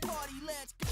Party, let's go.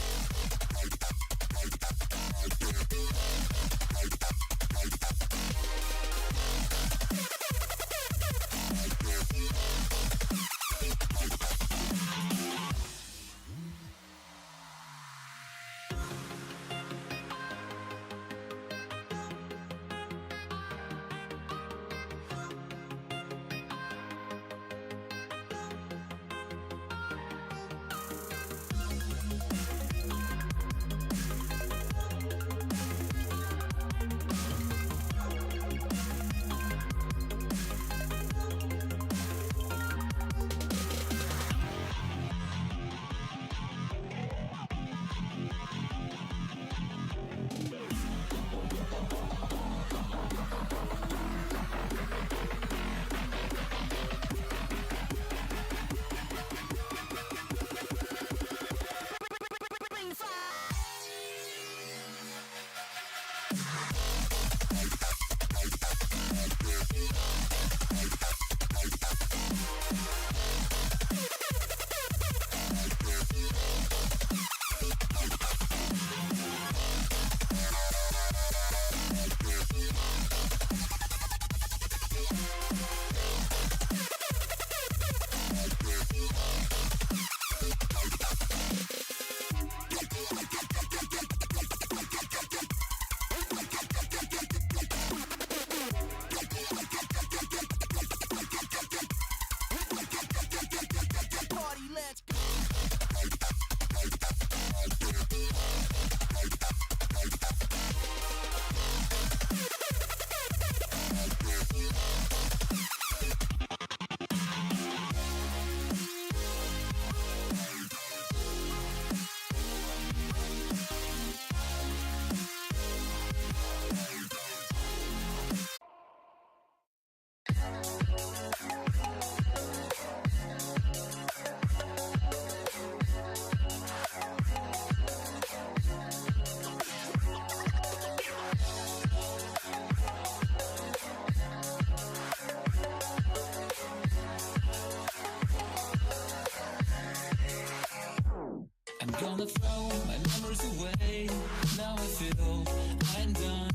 Gonna throw my memories away. Now I feel I'm done,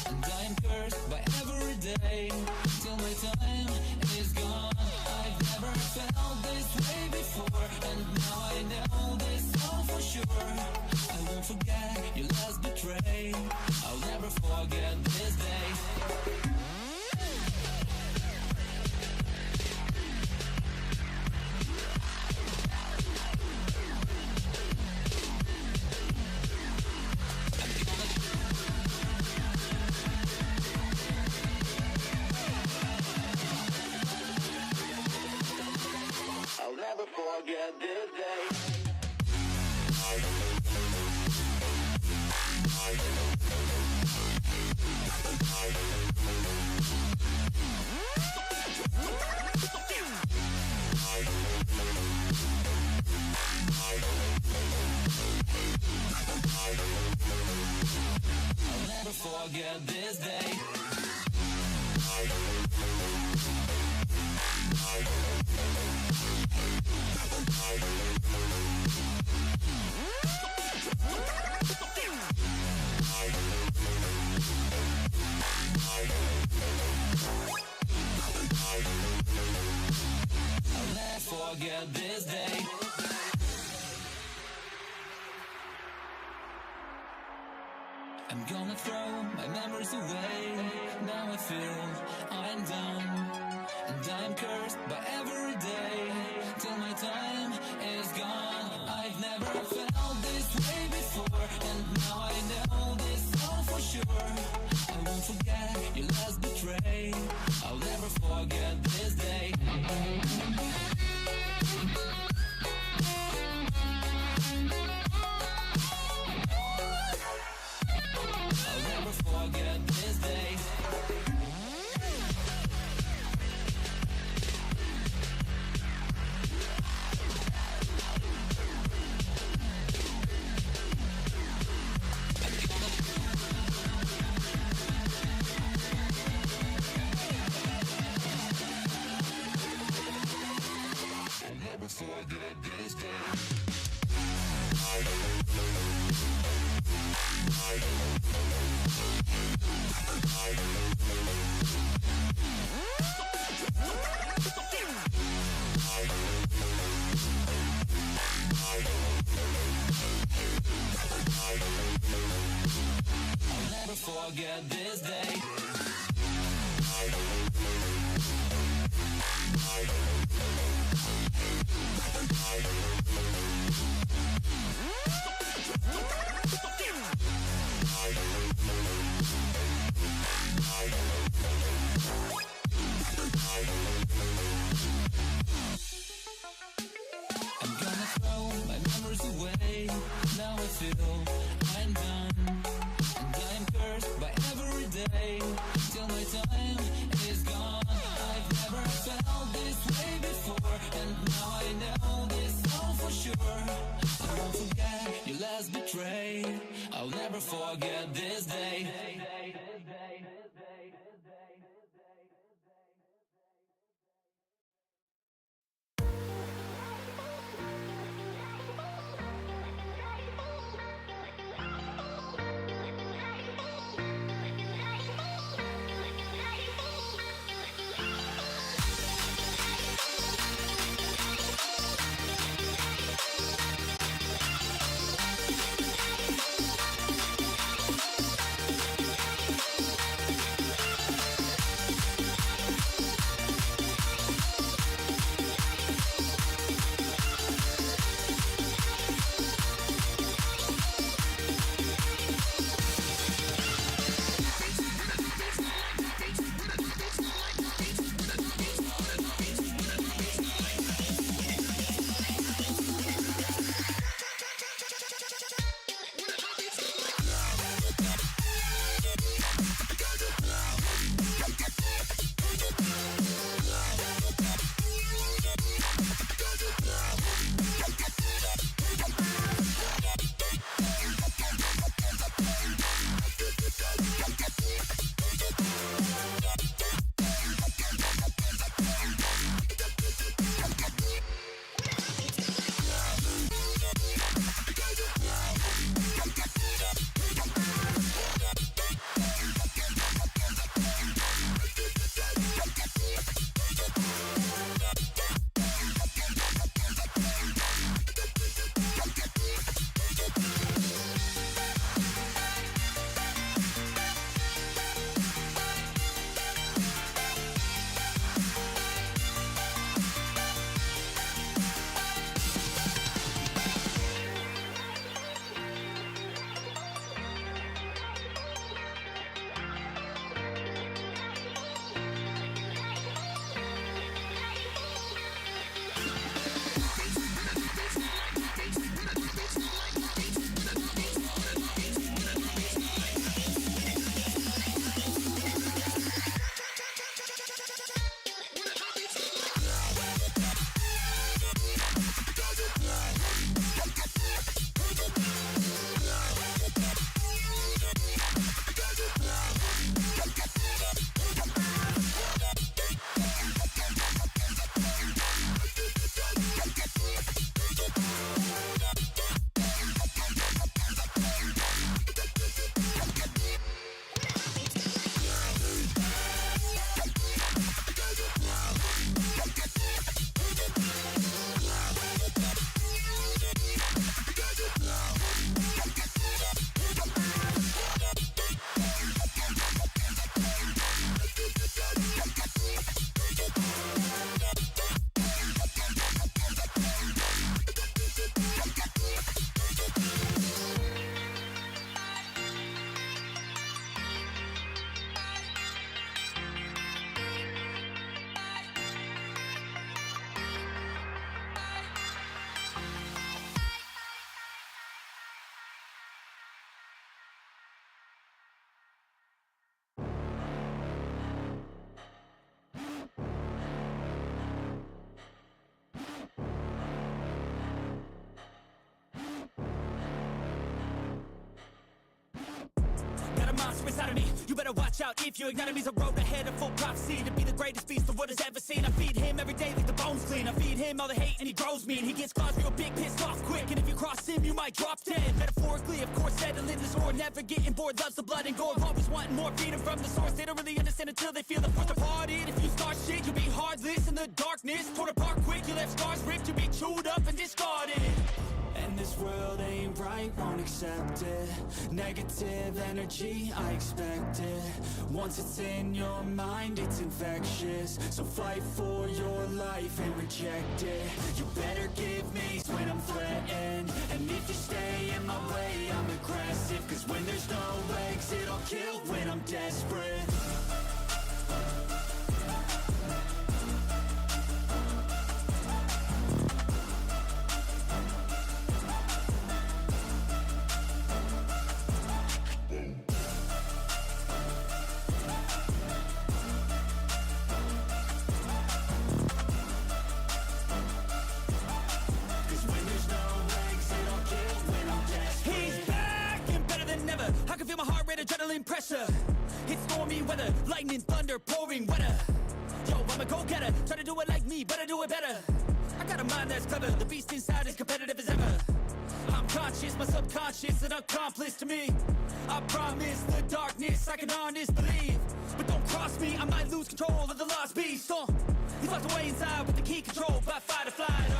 and I am cursed by every day till my time is gone. I've never felt this way before, and now I know this all for sure. I won't forget your last betray. I'll never forget this day. I'll never forget this day. I'll never forget this day. I'll never forget this day. I'm gonna throw my memories away. Now I feel I'm done, and I'm cursed by every day till my time is gone. I've never felt this way before, and now I know this all for sure. I won't forget your last betray. I'll never forget this day. I'll never forget this day. I'll never forget this day. I'll never forget this day. I'm gonna throw my memories away. Now I feel I'm done, and I am cursed by every day till my time is gone. I've never felt this way before, and now I know this all for sure. I won't forget your last betray. I'll never forget this day. Inside of me, you better watch out if your enemy's a road ahead of full prophecy to be the greatest beast the world has ever seen. I feed him every day like the bones clean. I feed him all the hate and he grows me, and he gets claws real big, pissed off quick. And if you cross him, you might might drop dead. Metaphorically, of course, settling the score, never getting bored, loves the blood and gore, always wanting more freedom from the source. They don't really understand until they feel the force departed. If you start shit, you'll be heartless in the darkness, torn apart quick, you left scars ripped, you'll be chewed up and discarded. And this world ain't right, won't accept it. Negative energy, I expect it. Once it's in your mind, it's infectious. So fight for your life and reject it. You better give me when I'm threatened. And if you stay in my way, I'm aggressive. Cause when there's no exit, I'll kill when I'm desperate. Adrenaline pressure, it's stormy weather, lightning, thunder, pouring weather. Yo, I'm a go-getter, try to do it like me, but I do it better. I got a mind that's clever, the beast inside is competitive as ever. I'm conscious, my subconscious, an accomplice to me. I promise the darkness, I can honest believe. But don't cross me, I might lose control of the lost beast. He's locked away inside with the key control by fight or flight.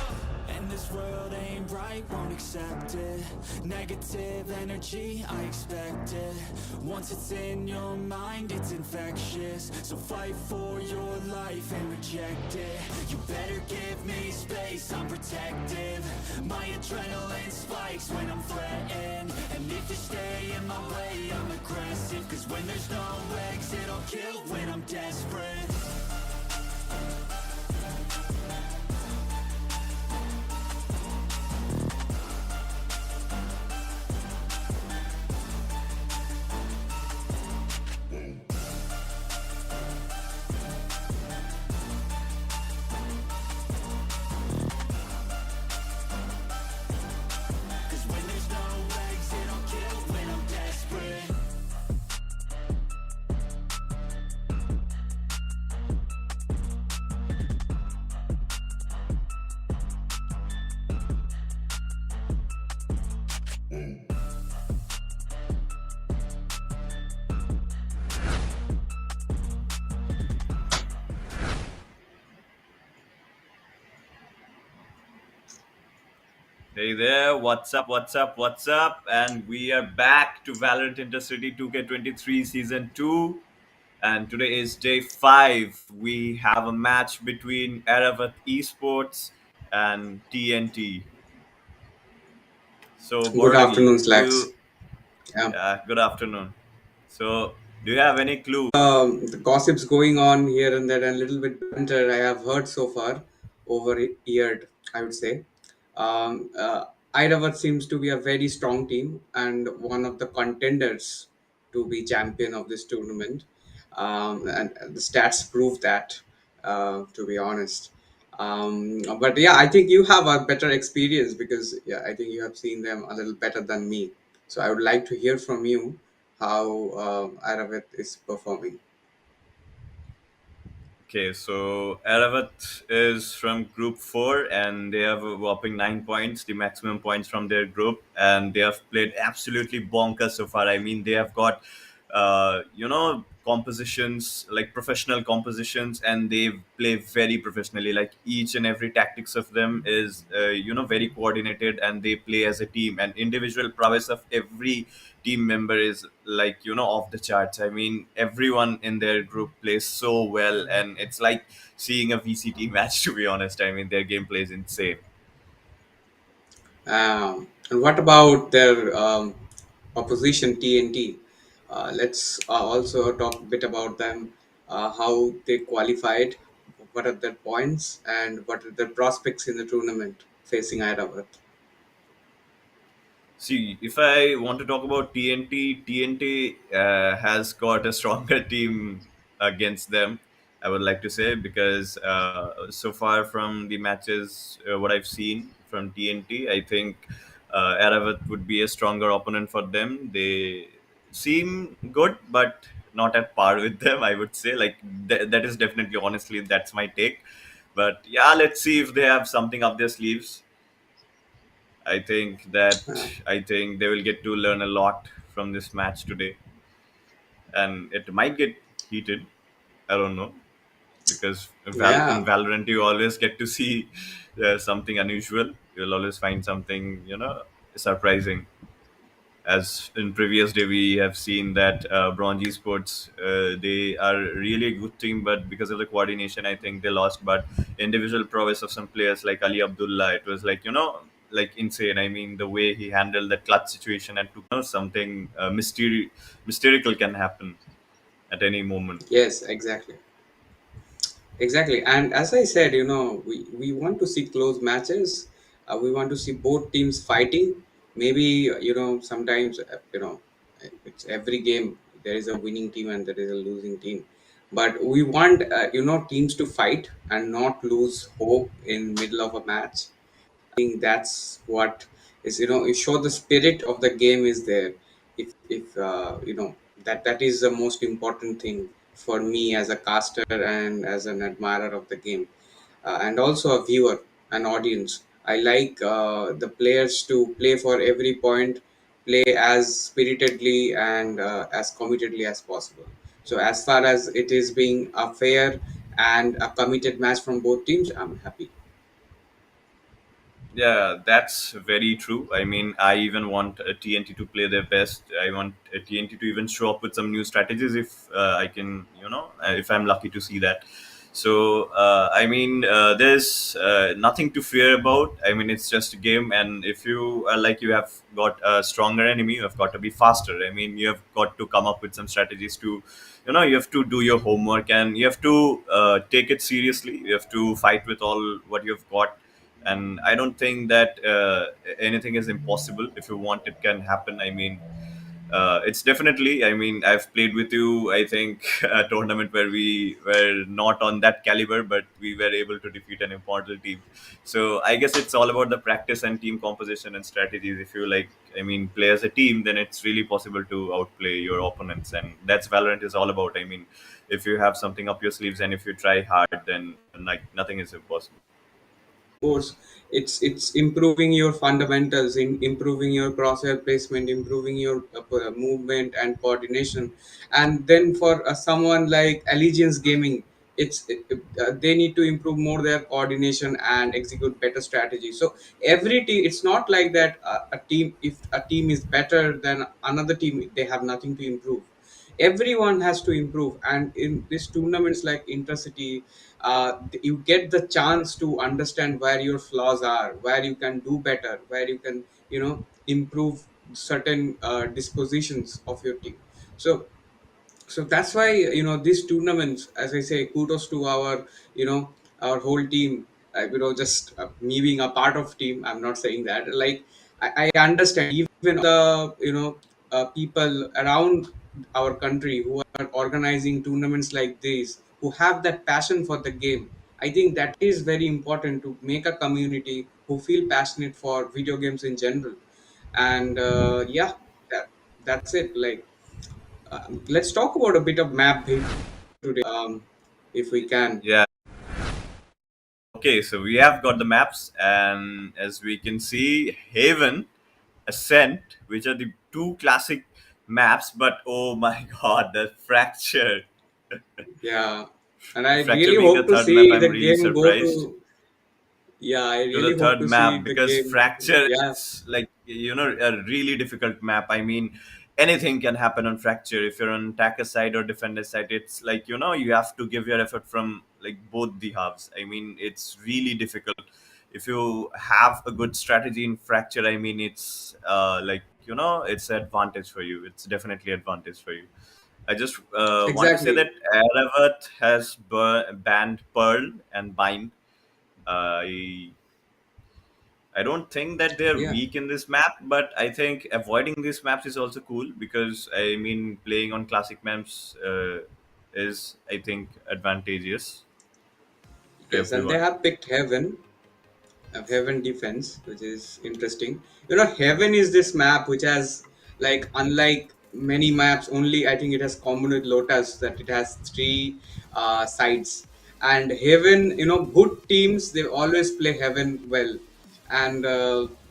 And this world ain't right, won't accept it. Negative energy, I expect it. Once it's in your mind, it's infectious. So fight for your life and reject it. You better give me space, I'm protective. My adrenaline spikes when I'm threatened. And if you stay in my way, I'm aggressive. Cause when there's no exit, I'll kill when I'm desperate. Hey there, what's up, what's up, what's up? And we are back to Valorant Intracity 2K23 Season 2. And today is day 5. We have a match between Aravat Esports and TNT. So, Good BORODOGGY, afternoon, do SLAX. you, Yeah. good afternoon. So, do you have any clue? The gossips going on here and there, and a little bit banter I have heard so far, overheard, I would say. Idavat seems to be a very strong team and one of the contenders to be champion of this tournament. And the stats prove that, to be honest. But yeah, I think you have a better experience because yeah, I think you have seen them a little better than me. So I would like to hear from you how Aravat is performing. Okay, so Aravat is from Group 4 and they have a whopping 9 points, the maximum points from their group, and they have played absolutely bonkers so far. I mean, they have got, compositions, like professional compositions, and they play very professionally. Like each and every tactics of them is, very coordinated, and they play as a team, and individual prowess of every team member is like off the charts. I mean, everyone in their group plays so well, and it's like seeing a VCT match, to be honest. I mean, their gameplay is insane. And what about their opposition TNT? Let's also talk a bit about them, how they qualified, what are their points, and what are their prospects in the tournament facing Hyderabad. See, if I want to talk about TNT has got a stronger team against them, I would like to say, because so far from the matches, what I've seen from TNT, I think Aravat would be a stronger opponent for them. They seem good, but not at par with them, I would say. Like, that is definitely, honestly, that's my take. But yeah, let's see if they have something up their sleeves. Uh, I think they will get to learn a lot from this match today, and it might get heated. I don't know, because in yeah. Valorant you always get to see something unusual. You'll always find something surprising. As in previous day we have seen that bronze esports, they are really a good team, but because of the coordination I think they lost. But individual prowess of some players like Ali Abdullah, it was like like insane. I mean, the way he handled that clutch situation and took something mystical can happen at any moment. Yes, exactly. Exactly. And as I said, we want to see close matches. We want to see both teams fighting. Maybe, sometimes, it's every game there is a winning team and there is a losing team. But we want, teams to fight and not lose hope in middle of a match. Think that's what is, you show the spirit of the game is there. If that is the most important thing for me as a caster and as an admirer of the game, and also a viewer, an audience. I like the players to play for every point, play as spiritedly and as committedly as possible. So as far as it is being a fair and a committed match from both teams, I'm happy. Yeah, that's very true. I mean, I even want TNT to play their best. I want TNT to even show up with some new strategies if I can, if I'm lucky to see that. So, I mean, there's nothing to fear about. I mean, it's just a game, and if you like, you have got a stronger enemy, you have got to be faster. I mean, you have got to come up with some strategies to, you have to do your homework, and you have to take it seriously. You have to fight with all what you've got, and I don't think that anything is impossible. If you want, it can happen. I mean, it's definitely, I mean, I've played with you, I think, a tournament where we were not on that caliber, but we were able to defeat an important team. So I guess it's all about the practice and team composition and strategies. If you like, I mean, play as a team, then it's really possible to outplay your opponents, and that's Valorant is all about. I mean, if you have something up your sleeves and if you try hard, then like nothing is impossible. Course, it's improving your fundamentals, in improving your crosshair placement, improving your movement and coordination. And then for someone like Allegiance Gaming, they need to improve more their coordination and execute better strategy. So every team, it's not like that a team, if a team is better than another team, they have nothing to improve. Everyone has to improve, and in these tournaments like Intracity, you get the chance to understand where your flaws are, where you can do better, where you can improve certain dispositions of your team. So that's why these tournaments, as I say, kudos to our our whole team. Just me being a part of team, I'm not saying that, like, I understand even the people around our country who are organizing tournaments like this, who have that passion for the game. I think that is very important, to make a community who feel passionate for video games in general. And yeah, that's it. Like, let's talk about a bit of map build today, if we can. Yeah. Okay, so we have got the maps, and as we can see, Haven, Ascent, which are the two classic maps. But oh my God, the Fracture, Yeah, and I Fracture really being the hope to third map, see I'm the really game go surprised to. Yeah, I to really the hope third to see map, the because game. Fracture Yeah, is like a really difficult map. I mean, anything can happen on Fracture. If you're on attacker side or defender side, it's like you have to give your effort from like both the halves. I mean, it's really difficult. If you have a good strategy in Fracture, I mean, it's like it's advantage for you. It's definitely advantage for you. I just want to say exactly. that Aravat has banned Pearl and Bind. I don't think that they're Yeah, weak in this map, but I think avoiding these maps is also cool, because I mean, playing on classic maps is, I think, advantageous to yes, and they everyone. have picked Heaven, Heaven Defense, which is interesting. Heaven is this map which has, like, unlike many maps, only I think it has common with Lotus, that it has three sides. And Heaven, good teams, they always play Heaven well. And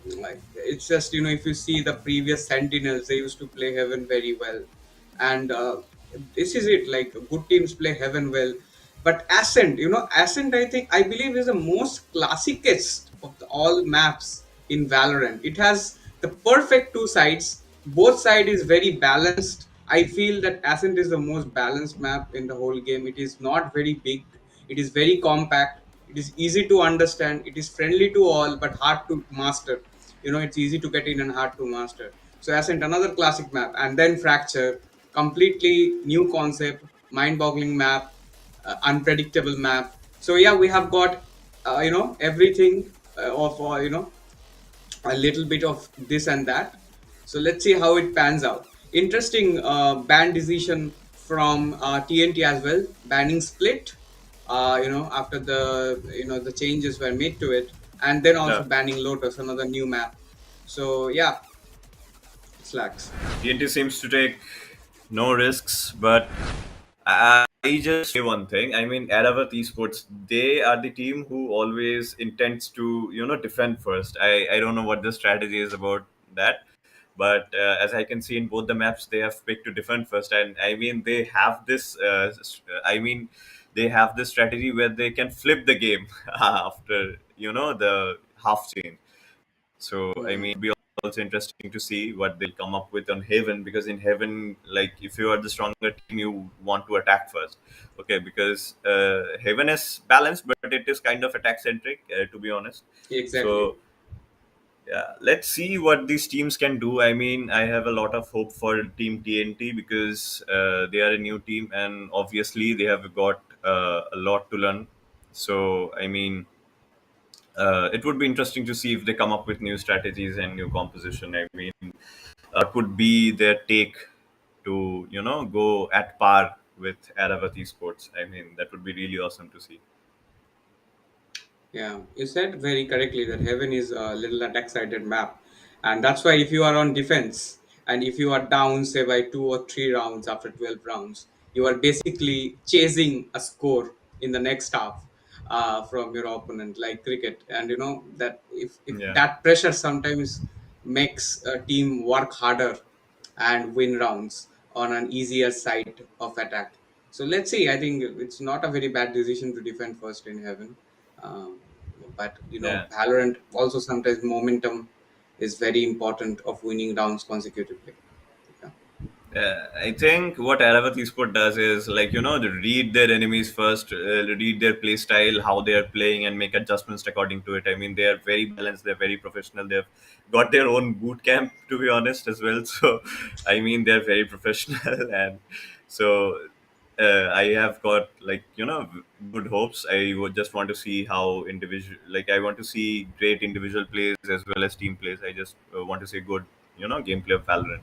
Like, it's just, if you see the previous Sentinels, they used to play Heaven very well, and this is it. Like, good teams play Heaven well, but Ascent, Ascent, I believe is the most classicest of all maps in Valorant. It has the perfect two sides. Both side is very balanced. I feel that Ascent is the most balanced map in the whole game. It is not very big. It is very compact. It is easy to understand. It is friendly to all, but hard to master. It's easy to get in and hard to master. So Ascent, another classic map, and then Fracture, completely new concept, mind-boggling map, unpredictable map. So yeah, we have got everything of a little bit of this and that. So let's see how it pans out. Interesting ban decision from TNT as well, banning Split. After the changes were made to it, and then also Yeah. banning Lotus, another new map. So yeah, slacks. TNT seems to take no risks, but I just say one thing. I mean, Aravat Esports, they are the team who always intends to, defend first. I don't know what the strategy is about that, but as I can see in both the maps, they have picked to defend first, and I mean, they have this. I mean, they have this strategy where they can flip the game after the half chain. So I Hmm. mean, it'll be also interesting to see what they'll come up with on Haven, because in Haven, like if you are the stronger team, you want to attack first. Okay, because Haven is balanced, but it is kind of attack centric, to be honest. Exactly. So yeah, let's see what these teams can do. I mean, I have a lot of hope for Team TNT because they are a new team, and obviously they have got a lot to learn. So I mean, it would be interesting to see if they come up with new strategies and new composition. I mean, could be their take to go at par with Aravati Sports. I mean, that would be really awesome to see. Yeah, you said very correctly that Heaven is a little attack-sided map, and that's why if you are on defense and if you are down, say by 2 or 3 rounds after 12 rounds, you are basically chasing a score in the next half from your opponent, like cricket. And you know that if Yeah, that pressure sometimes makes a team work harder and win rounds on an easier side of attack. So let's see. I think it's not a very bad decision to defend first in Heaven. Um, but yeah. Valorant also sometimes momentum is very important of winning rounds consecutively. Yeah. I think what Aravat Esport does is like they read their enemies first, read their play style, how they are playing, and make adjustments according to it. I mean, they are very balanced, they're very professional. They've got their own boot camp, to be honest, as well. So, I mean, they're very professional, and so I have got like good hopes. I would just want to see how individual, like I want to see great individual plays as well as team plays. I just want to see good gameplay of Valorant.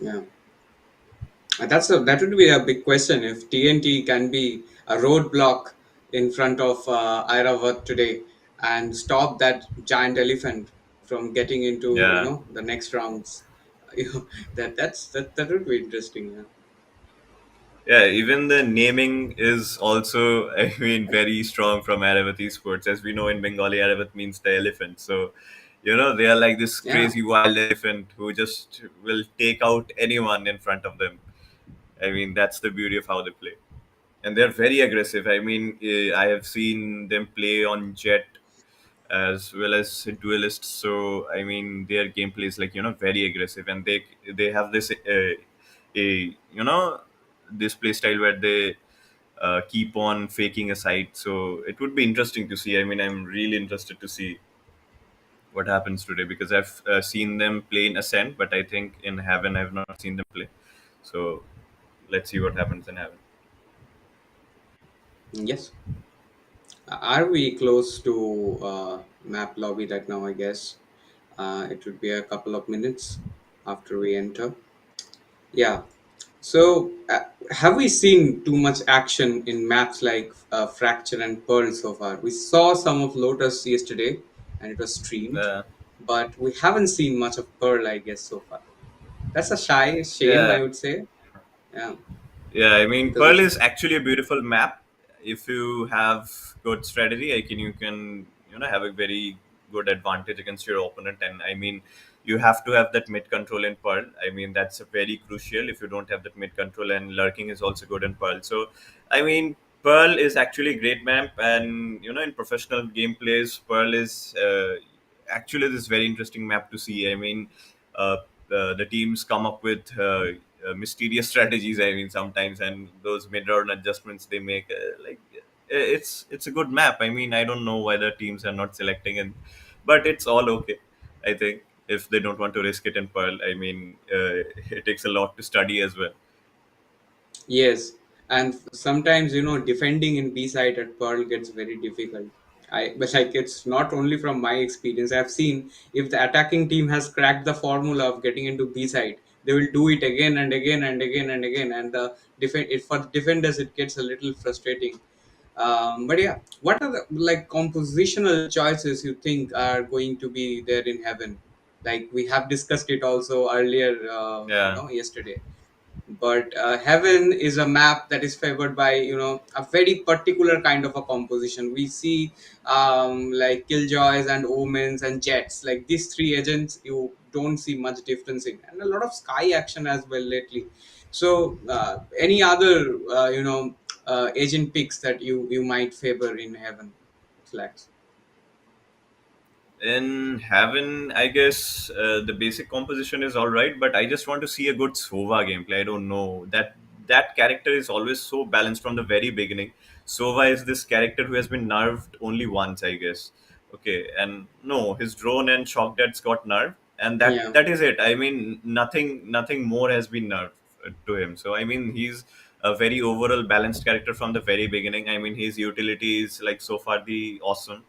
Yeah. That would be a big question if TNT can be a roadblock in front of Iravat today and stop that giant elephant from getting into Yeah. the next rounds. That would be interesting. Yeah. Yeah, even the naming is also, I mean, very strong from Aravat Sports. As we know in Bengali, Aravat means the elephant. So, they are like this Yeah. crazy wild elephant who just will take out anyone in front of them. I mean, that's the beauty of how they play. And they're very aggressive. I mean, I have seen them play on Jet as well as duelists. So I mean, their gameplay is like very aggressive, and they have this a this play style where they keep on faking a site. So it would be interesting to see. I mean, I'm really interested to see what happens today because I've seen them play in Ascent, but I think in Heaven I've not seen them play. So let's see what happens in Heaven. Yes. Are we close to map lobby right now? I guess it would be a couple of minutes after we enter. Yeah. So, have we seen too much action in maps like Fracture and Pearl so far? We saw some of Lotus yesterday and it was streamed, Uh, but we haven't seen much of Pearl, I guess, so far. That's a shame, yeah, I would say. Yeah, Yeah, I mean, because Pearl of. is actually a beautiful map. If you have good strategy, I can you can have a very good advantage against your opponent. And I mean, you have to have that mid control in Pearl. I mean, that's a very crucial. If you don't have that mid control, and lurking is also good in Pearl. So, I mean, Pearl is actually a great map, and in professional gameplays, Pearl is actually this very interesting map to see. I mean, uh, the teams come up with mysterious strategies. I mean, sometimes, and those mid-round adjustments they make, it's a good map. I mean, I don't know why the teams are not selecting it, but it's all okay. I think if they don't want to risk it in Pearl, I mean, it takes a lot to study as well. Yes, and sometimes defending in B side at Pearl gets very difficult. But like it's not only from my experience. I've seen if the attacking team has cracked the formula of getting into B side, they will do it again and again and again and again. And the for the defenders, it gets a little frustrating. But yeah, what are the like compositional choices you think are going to be there in heaven? Like we have discussed it also earlier, Yeah. yesterday. But heaven is a map that is favored by a very particular kind of a composition. We see like killjoys and omens and jets, like these three agents you don't see much difference in, and a lot of sky action as well lately. So any other agent picks that you might favor in heaven, Slacks? In Heaven, I guess the basic composition is all right, but I just want to see a good Sova gameplay. I don't know that character is always so balanced from the very beginning. Sova is this character who has been nerfed only once, I guess. Okay, and no, his drone and shock deaths got nerfed, and that Yeah, that is it. I mean, nothing more has been nerfed to him. So I mean, he's a very overall balanced character from the very beginning. I mean, his utility is like so far the awesome,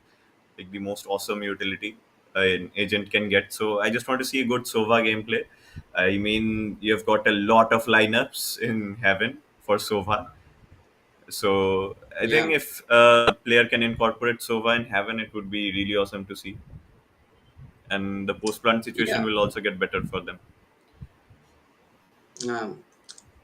like the most awesome utility an agent can get. So I just want to see a good Sova gameplay. I mean, you've got a lot of lineups in Heaven for Sova. So I think yeah, if a player can incorporate Sova in Heaven, it would be really awesome to see. And the post plant situation yeah. will also get better for them. um,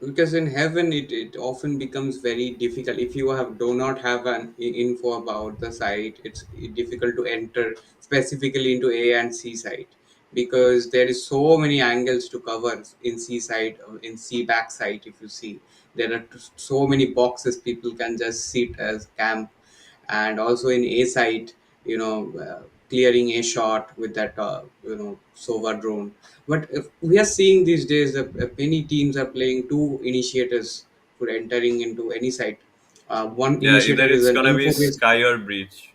because in heaven it often becomes very difficult if you do not have an info about the site. It's difficult to enter specifically into A and C site, because there is so many angles to cover in C site or in C back site. If you see, there are so many boxes people can just sit as camp. And also in A site, clearing a shot with that Sova drone. But if we are seeing these days that many teams are playing two initiators for entering into any site. One Yeah, either initiator is it's an gonna be info based. Sky or Breach.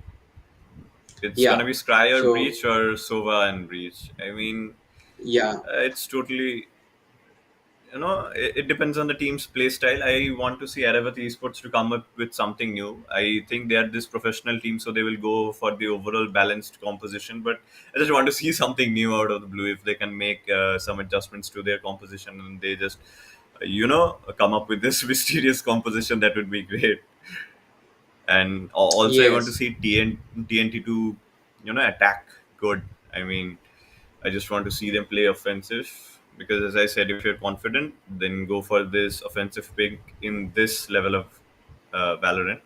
It's gonna Yeah. be Sky or So Breach or Sova and Breach. I mean, yeah, it's totally, it depends on the team's play style. I want to see Aravat esports to come up with something new. I think they are this professional team, so they will go for the overall balanced composition, but I just want to see something new out of the blue. If they can make some adjustments to their composition, and they just come up with this mysterious composition, that would be great. And also I want to yes. see TNT to attack good. I mean, I just want to see them play offensive, because, as I said, if you're confident, then go for this offensive pick in this level of Valorant.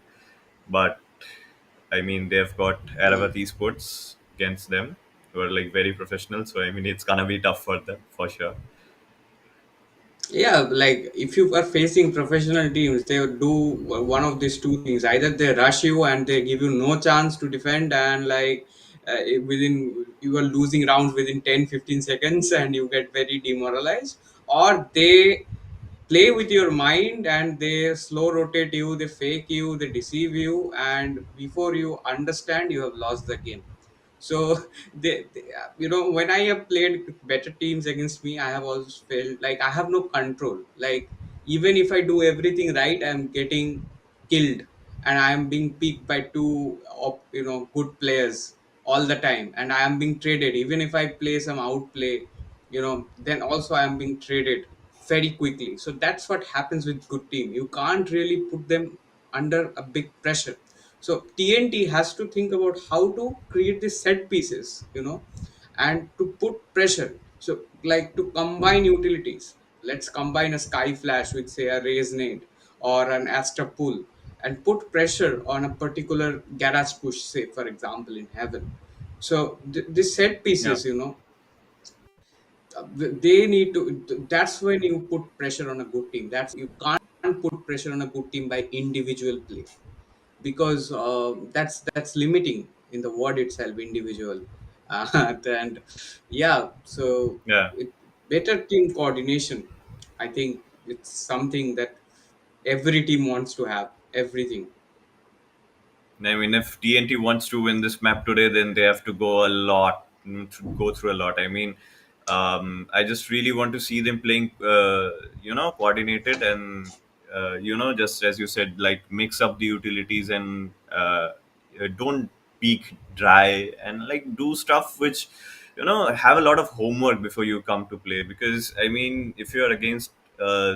But I mean, they've got Mm. Aravat Esports against them, who are like very professional. So I mean, it's gonna be tough for them for sure. Yeah, like if you are facing professional teams, they would do one of these two things: either they rush you and they give you no chance to defend, and like within you are losing rounds within 10-15 seconds and you get very demoralized, or they play with your mind and they slow rotate you, they fake you, they deceive you, and before you understand, you have lost the game. So when I have played better teams against me, I have always felt like I have no control. Like even if I do everything right, I'm getting killed, and I am being picked by two good players all the time, and I am being traded. Even if I play some outplay, then also I am being traded very quickly. So that's what happens with good team. You can't really put them under a big pressure. So TNT has to think about how to create the set pieces, and to put pressure. So like to combine utilities. Let's combine a sky flash with say a raise nade or an astra pull, and put pressure on a particular garage push, say for example in heaven. So the set Yeah. pieces, they need to. That's when you put pressure on a good team. You can't put pressure on a good team by individual play, because that's limiting in the word itself, individual. And yeah, so Yeah. better team coordination, I think it's something that every team wants to have, everything. I mean, if TNT wants to win this map today, then they have to go a lot, go through a lot. I mean, I just really want to see them playing, coordinated and, just as you said, like mix up the utilities and don't peak dry and like do stuff which, have a lot of homework before you come to play. Because, I mean, if you're against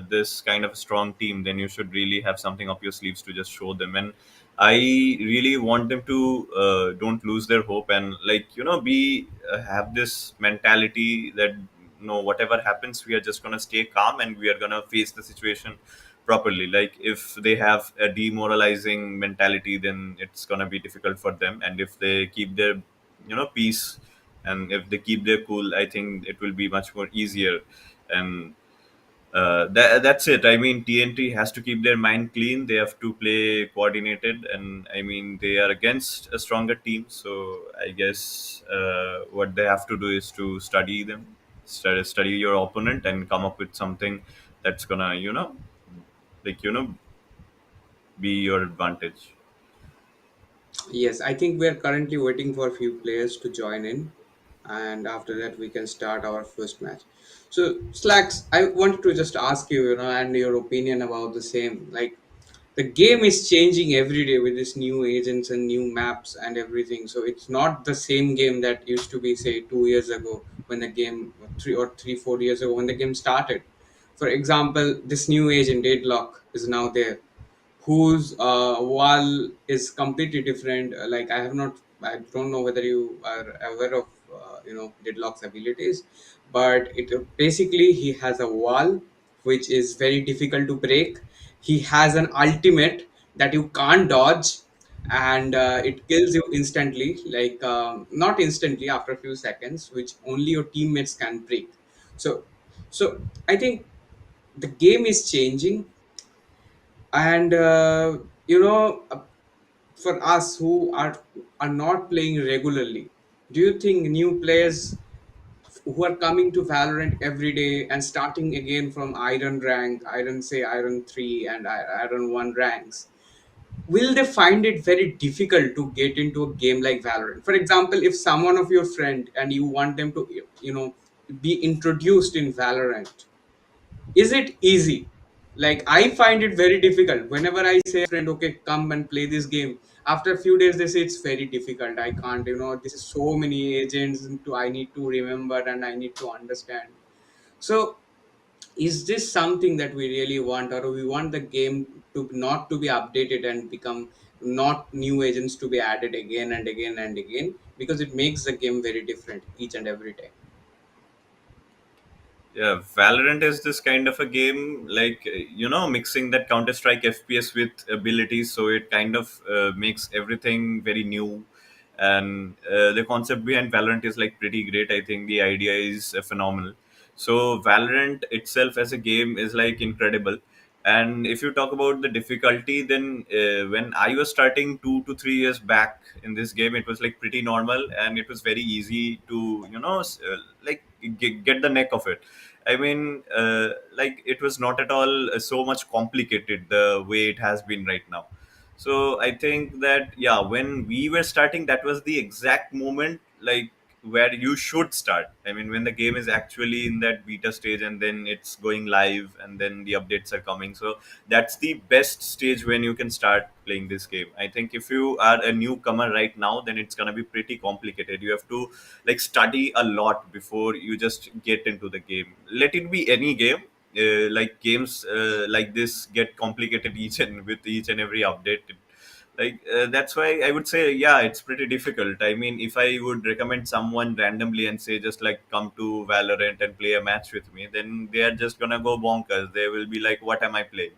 this kind of a strong team, then you should really have something up your sleeves to just show them. And I really want them to don't lose their hope and like be have this mentality that whatever happens, we are just gonna stay calm and we are gonna face the situation properly. Like if they have a demoralizing mentality, then it's gonna be difficult for them. And if they keep their peace and if they keep their cool, I think it will be much more easier. And that's it. I mean, TNT has to keep their mind clean. They have to play coordinated, and I mean, they are against a stronger team. So I guess what they have to do is to study them, study your opponent, and come up with something that's gonna, like be your advantage. Yes, I think we are currently waiting for a few players to join in, and after that we can start our first match. So, Slacks, I wanted to just ask you, and your opinion about the same. Like, the game is changing every day with these new agents and new maps and everything. So it's not the same game that used to be, say, 2 years ago when the game, 3 or 3, 4 years ago when the game started. For example, this new agent, Deadlock, is now there, whose wall is completely different. Like I don't know whether you are aware of Deadlock's abilities, but it basically he has a wall which is very difficult to break. He has an ultimate that you can't dodge, and it kills you instantly, like not instantly, after a few seconds, which only your teammates can break. So so I think the game is changing, and for us who are not playing regularly, do you think new players who are coming to Valorant every day and starting again from iron rank, iron, say iron 3 and iron 1 ranks, will they find it very difficult to get into a game like Valorant? For example, if someone of your friend and you want them to be introduced in Valorant, is it easy? Like, I find it very difficult whenever I say friend, okay, come and play this game. After a few days they say it's very difficult, I can't, this is so many agents to I need to remember and I need to understand. So is this something that we really want, or we want the game to not to be updated and become not new agents to be added again and again and again, because it makes the game very different each and every time? Yeah, Valorant is this kind of a game, like mixing that Counter Strike FPS with abilities, so it kind of makes everything very new. And the concept behind Valorant is like pretty great. I think the idea is phenomenal. So Valorant itself as a game is like incredible. And if you talk about the difficulty, then when I was starting 2 to 3 years back in this game, it was like pretty normal and it was very easy to like get the neck of it. I mean, like it was not at all so much complicated the way it has been right now. So I think that yeah, when we were starting, that was the exact moment like where you should start. I mean, when the game is actually in that beta stage and then it's going live and then the updates are coming. So that's the best stage when you can start playing this game. I think if you are a newcomer right now, then it's gonna be pretty complicated. You have to like study a lot before you just get into the game. Let it be any game. Like games like this get complicated each and with each and every update. Like that's why I would say yeah, it's pretty difficult. I mean, if I would recommend someone randomly and say just like come to Valorant and play a match with me, then they are just gonna go bonkers. They will be like, what am I playing?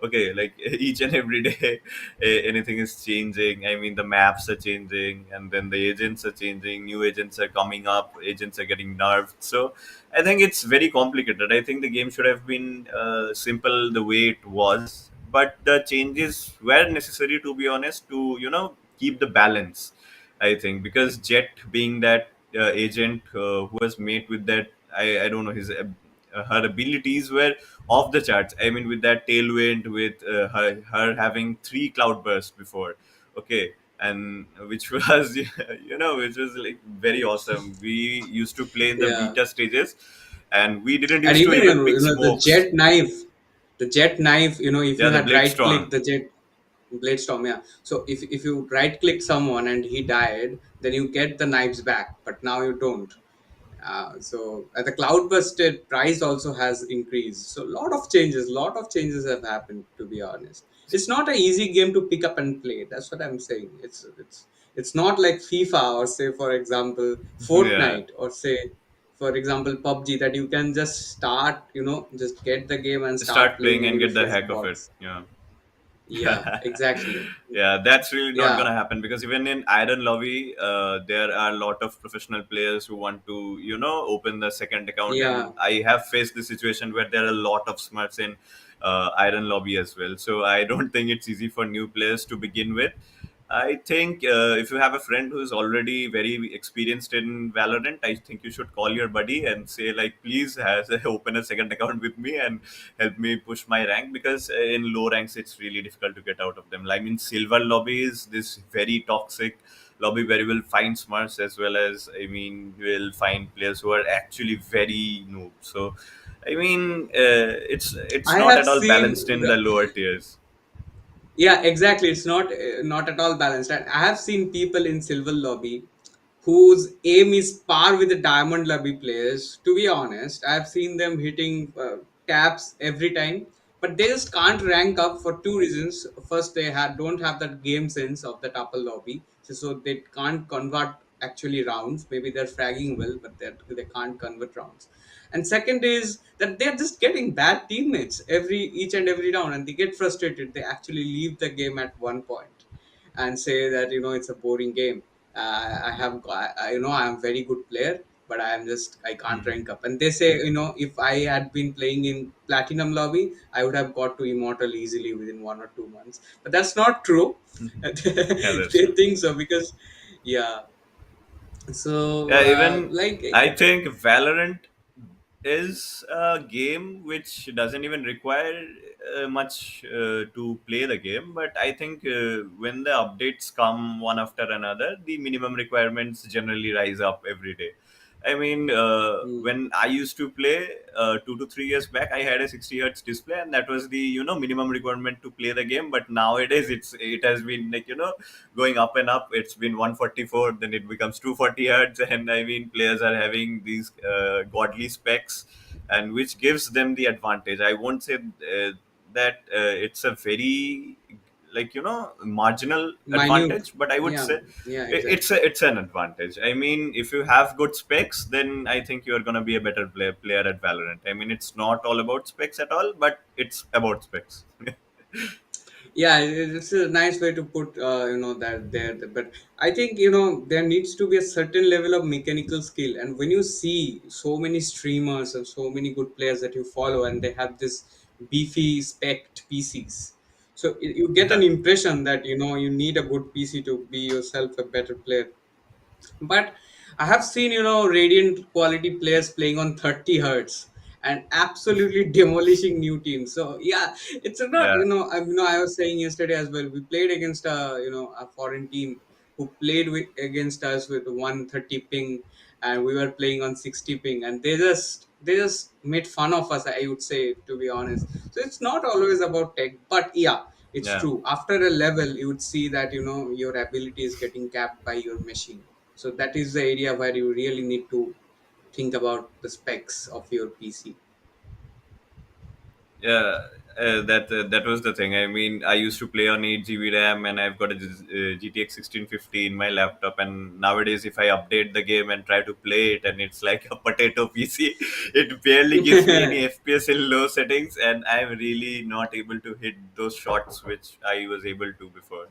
Okay, like each and every day, anything is changing. I mean, the maps are changing, and then the agents are changing. New agents are coming up. Agents are getting nerfed. So I think it's very complicated. I think the game should have been simple the way it was, but the changes were necessary, to be honest, to keep the balance. I think because Jet being that agent who was made with that, I don't know, her abilities were off the charts. I mean, with that tailwind, with her having three cloudbursts before, okay, and which was which was like very awesome. We used to play in the Yeah. beta stages, and we didn't And used to even even pick the smokes. jet knife, if Yeah, you the had blade right storm. click the jet blade storm, yeah. So if you right click someone and he died, then you get the knives back, but now you don't. So the cloud busted price also has increased. So lot of changes have happened. To be honest, it's not an easy game to pick up and play. That's what I'm saying. It's not like FIFA, or say for example Yeah, Fortnite, or say for example PUBG, that you can just start, just get the game and start start playing playing and and you will get the face heck of it. bots. Yeah. Yeah, exactly. Yeah, that's really not Yeah, gonna happen because even in Iron Lobby, there are a lot of professional players who want to, open the second account, yeah. and I have faced the situation where there are a lot of smurfs in Iron Lobby as well. So I don't think it's easy for new players to begin with. I think if you have a friend who is already very experienced in Valorant, I think you should call your buddy and say like, please, has open a second account with me and help me push my rank, because in low ranks it's really difficult to get out of them. Like in silver lobbies, this very toxic lobby where you will find smarts as well as, I mean, you will find players who are actually very noob. So I mean, it's I not have at all seen balanced in the the lower tiers. Yeah, exactly. It's not at all balanced. And I have seen people in silver lobby whose aim is par with the diamond lobby players. To be honest, I have seen them hitting caps every time, but they just can't rank up for two reasons. First, they don't have that game sense of the upper lobby, so they can't convert actually rounds. Maybe they're fragging well, but they can't convert rounds. And second is that they're just getting bad teammates each and every round, and they get frustrated. They actually leave the game at one point and say that it's a boring game. I have got, I'm very good player, but I can't rank up. And they say, if I had been playing in platinum lobby, I would have got to immortal easily within 1 or 2 months. But that's not true. Yeah, that's They true. think so because, yeah. So Yeah, even like, I think Valorant is a game which doesn't even require much to play the game. But I think when the updates come one after another, the minimum requirements generally rise up every day. I mean, mm, when I used to play 2 to 3 years back, I had a 60 hertz display, and that was the minimum requirement to play the game. But nowadays, it has been like going up and up. It's been 144, then it becomes 240 hertz, and I mean, players are having these godly specs, and which gives them the advantage. I won't say that it's a very marginal minute. advantage, but I would Yeah, say yeah, it's exactly. it's an advantage. I mean, if you have good specs, then I think you're going to be a better player at Valorant. I mean, it's not all about specs at all, but it's about specs. Yeah, it's a nice way to put that there. But I think there needs to be a certain level of mechanical skill. And when you see so many streamers and so many good players that you follow, and they have this beefy spec PCs, so you get an Yeah, impression that you need a good PC to be yourself a better player. But I have seen, radiant quality players playing on 30 hertz and absolutely demolishing new teams. So yeah, it's not, yeah, I was saying yesterday as well. We played against a foreign team who played against us with 130 ping, and we were playing on 60 ping, and they just made fun of us, I would say, to be honest. So it's not always about tech, but yeah, it's yeah. true. After a level, you would see that your ability is getting capped by your machine. So that is the area where you really need to think about the specs of your PC. Yeah, that was the thing. I mean, I used to play on 8 GB RAM, and I've got a GTX 1650 in my laptop. And nowadays, if I update the game and try to play it, and it's like a potato PC, it barely gives me any FPS in low settings, and I'm really not able to hit those shots which I was able to before.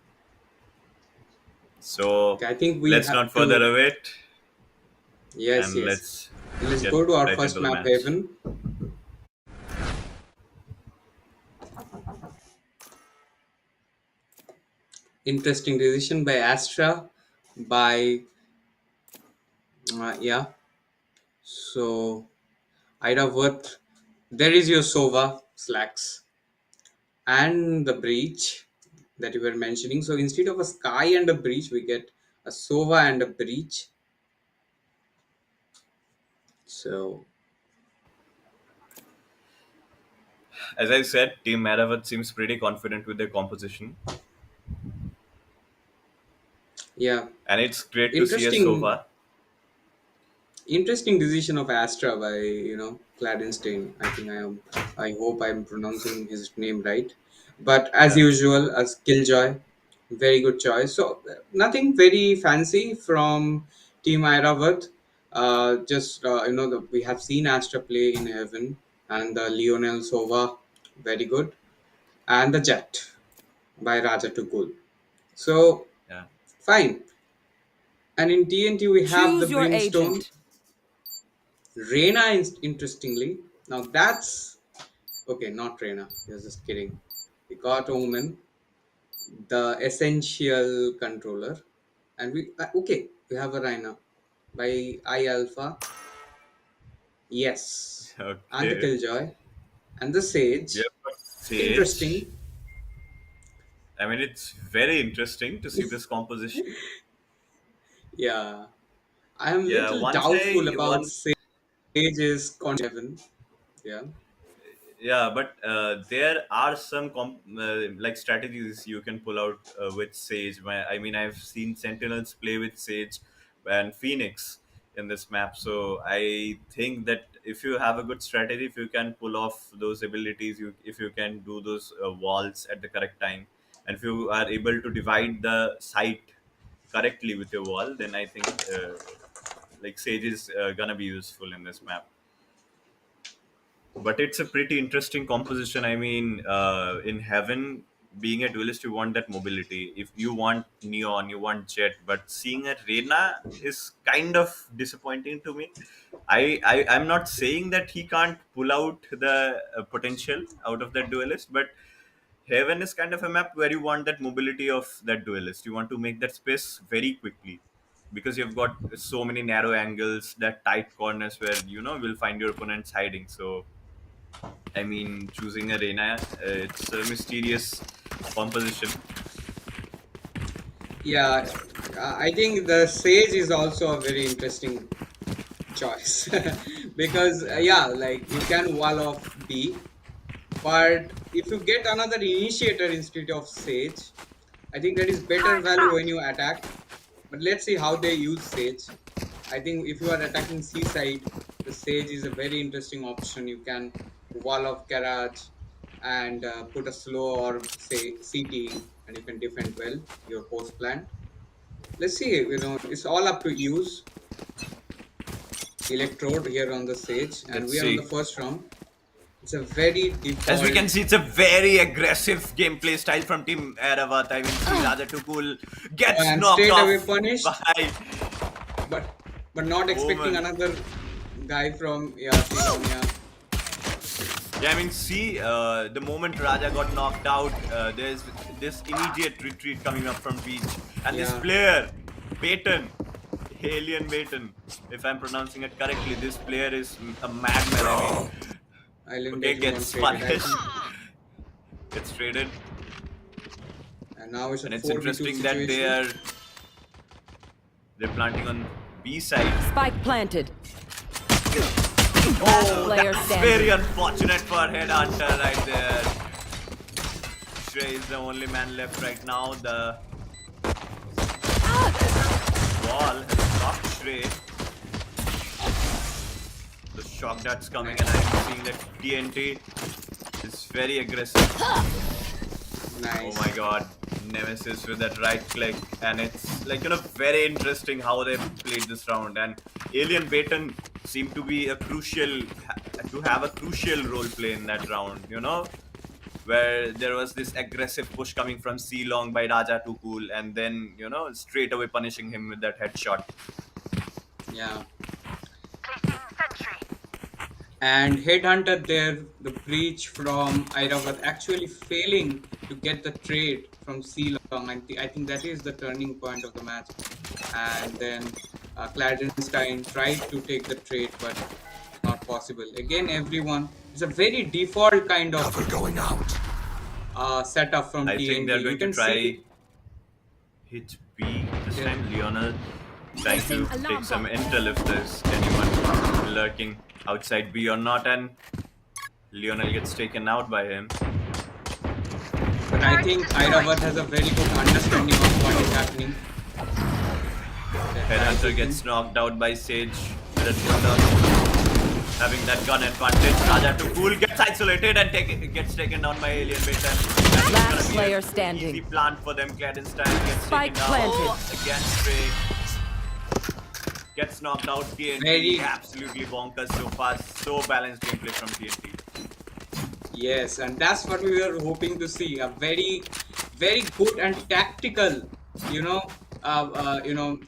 So Okay, I think we let's have not further to. await, Yes, and yes. let's Let's get go to our right first into the map, match. Heaven. Interesting decision by Astra. By yeah. So Ida Worth. There is your Sova SLAX and the breach that you were mentioning. So instead of a sky and a breach, we get a Sova and a breach. So As I said, Team Maravat seems pretty confident with their composition, yeah, and it's great to see us so interesting far. interesting decision of Astra by Kladenstein. I think I hope I'm pronouncing his name right. But as Yeah, usual, as Killjoy, very good choice. So nothing very fancy from Team Iravat. Just we have seen Astra play in Heaven and the Lionel Sova, very good, and the Jet by Raja Tukul. So yeah. fine. And in TNT we have the Choose your Brimstone. agent. Reina, interestingly, now that's okay. Not Reina. You're just kidding. We got Omen, the essential controller, and we okay. We have a Reina by I Alpha. Yes, and the Okay. Killjoy and the Yeah, Sage. but Sage. Interesting. I mean, it's very interesting to see this composition. Yeah, I am Yeah, little once doubtful I about one Sage's con 7. Yeah, yeah, but there are some like strategies you can pull out with Sage. I mean, I've seen Sentinels play with Sage and Phoenix in this map, so I think that if you have a good strategy, if you can pull off those abilities, if you can do those walls at the correct time, and if you are able to divide the site correctly with your wall, then I think like Sage is gonna be useful in this map. But it's a pretty interesting composition. I mean, in Heaven, being a duelist, you want that mobility. If you want Neon, you want Jet, but seeing a Reina is kind of disappointing to me. I'm not saying that he can't pull out the potential out of that duelist, but Heaven is kind of a map where you want that mobility of that duelist. You want to make that space very quickly because you've got so many narrow angles, that tight corners where you'll find your opponents hiding. So I mean, choosing a Reina, it's a mysterious composition. yeah. I think the Sage is also a very interesting choice because yeah, like you can wall off B, but if you get another initiator instead of Sage, I think that is better value when you attack. But let's see how they use Sage. I think if you are attacking C side, the Sage is a very interesting option. You can wall off Garage and put a slow or say CT, and you can defend well your host plant. Let's see, it's all up to use Electrode here on the Sage, and Let's we are on the see. first round. It's a very As we can default. see, it's a very aggressive gameplay style from Team Aravat. I mean, see Raja Tukul gets And knocked straight away off punished, by but not expecting Omen. another guy from yeah, Ceylon, yeah. Yeah, I mean, see, the moment Raja got knocked out, there's this immediate retreat coming up from Beach. And this Yeah, player, Baton, Alien Baton, if I'm pronouncing it correctly, this player is a madman. I mean, Island okay, Baton got gets traded, I punished, think. gets traded. And now it's a And it's 4v2 interesting that situation. they're planting on B side. Spike planted. Oh, Player that's standing. very unfortunate for Headhunter right there. Shrey is the only man left right now. The wall has blocked Shrey. The shock that's coming, and I'm seeing that TNT It's very aggressive. Nice. Oh my god. Nemesis with that right click. And it's like, very interesting how they played this round. And Alien Baton seemed to be to have a crucial role play in that round, where there was this aggressive push coming from C Long by Raja Too Cool, and then, straight away punishing him with that headshot. Yeah. And Headhunter there, the breach from Iravat actually failing to get the trade from C Long. I think that is the turning point of the match. And then Kladenstein tried to take the trade, but not possible. Again, everyone, it's a very default kind of Going out. setup from I TNT. think they're You going to can try see, hit B this Yeah. time. Lionel trying to Placing alarm take some bomb. intel if there's anyone lurking outside B or not, and Lionel gets taken out by him. but I think Iravat has a very good understanding of what is happening. Headhunter gets knocked out by Sage with a Bulldog. Having that gun advantage, Raja Too Cool gets isolated and gets taken down by Alien Baton. Last player standing. Easy plant for them. Kladenstein gets Spike taken down. planted. Again, Stray gets knocked out. TNT Very- absolutely bonkers so far. So balanced gameplay from TNT. Yes, and that's what we were hoping to see. A very, very good and tactical,